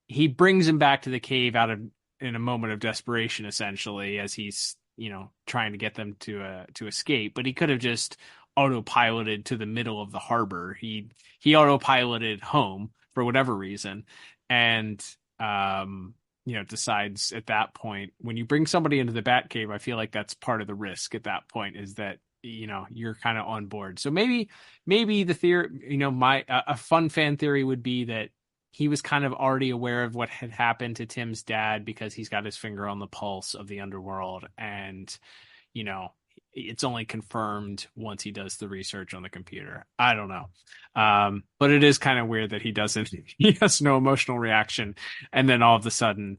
he brings him back to the cave in a moment of desperation, essentially, as he's trying to get them to escape. But he could have just autopiloted to the middle of the harbor. He autopiloted home for whatever reason, and decides at that point, when you bring somebody into the Batcave, I feel like that's part of the risk at that point, is that you're kind of on board. So maybe the theory, a fun fan theory would be that he was kind of already aware of what had happened to Tim's dad because he's got his finger on the pulse of the underworld, and it's only confirmed once he does the research on the computer. I don't know. But it is kind of weird that he has no emotional reaction. And then all of a sudden,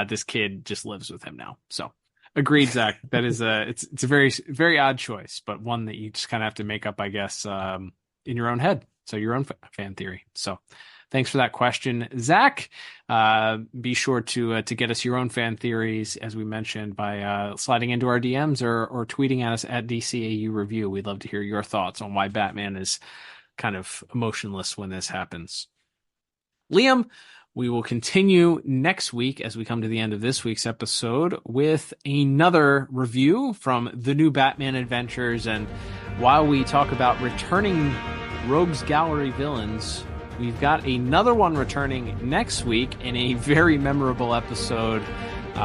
this kid just lives with him now. So agreed, Zach. That is it's a very, very odd choice, but one that you just kind of have to make up, I guess, in your own head. So your own fan theory. So thanks for that question, Zach. Be sure to get us your own fan theories, as we mentioned, by sliding into our DMs or tweeting at us at DCAU Review. We'd love to hear your thoughts on why Batman is kind of emotionless when this happens. Liam, we will continue next week as we come to the end of this week's episode with another review from the new Batman Adventures. And while we talk about returning Rogues Gallery villains, we've got another one returning next week in a very memorable episode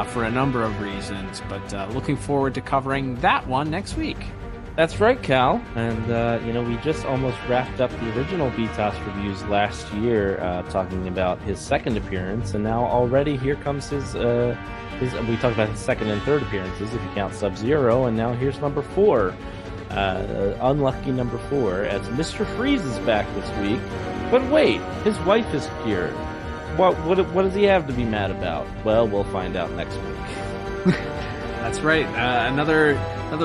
for a number of reasons. But looking forward to covering that one next week. That's right, Cal. And, we just almost wrapped up the original BTOS reviews last year talking about his second appearance. And now already here comes his we talked about his second and third appearances, if you count Sub-Zero. And now here's number 4. Unlucky number 4, as Mr. Freeze is back this week. But wait, his wife is cured. What does he have to be mad about? Well, we'll find out next week. That's right. Another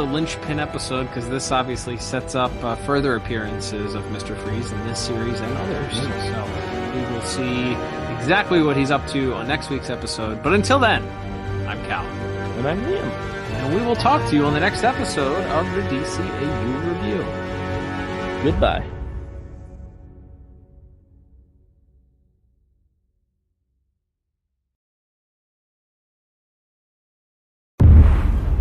linchpin episode, because this obviously sets up further appearances of Mr. Freeze in this series and others. So we will see exactly what he's up to on next week's episode. But until then, I'm Cal. And I'm Liam. And we will talk to you on the next episode of the DCAU Review. Goodbye.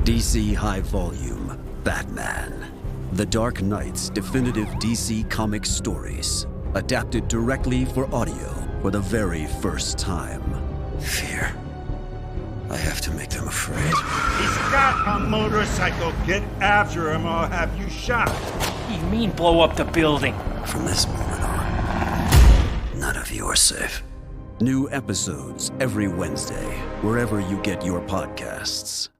DC High Volume, Batman. The Dark Knight's definitive DC Comics stories. Adapted directly for audio for the very first time. Fear. I have to make them afraid. He's got a motorcycle. Get after him or I'll have you shot. You mean blow up the building? From this moment on, none of you are safe. New episodes every Wednesday, wherever you get your podcasts.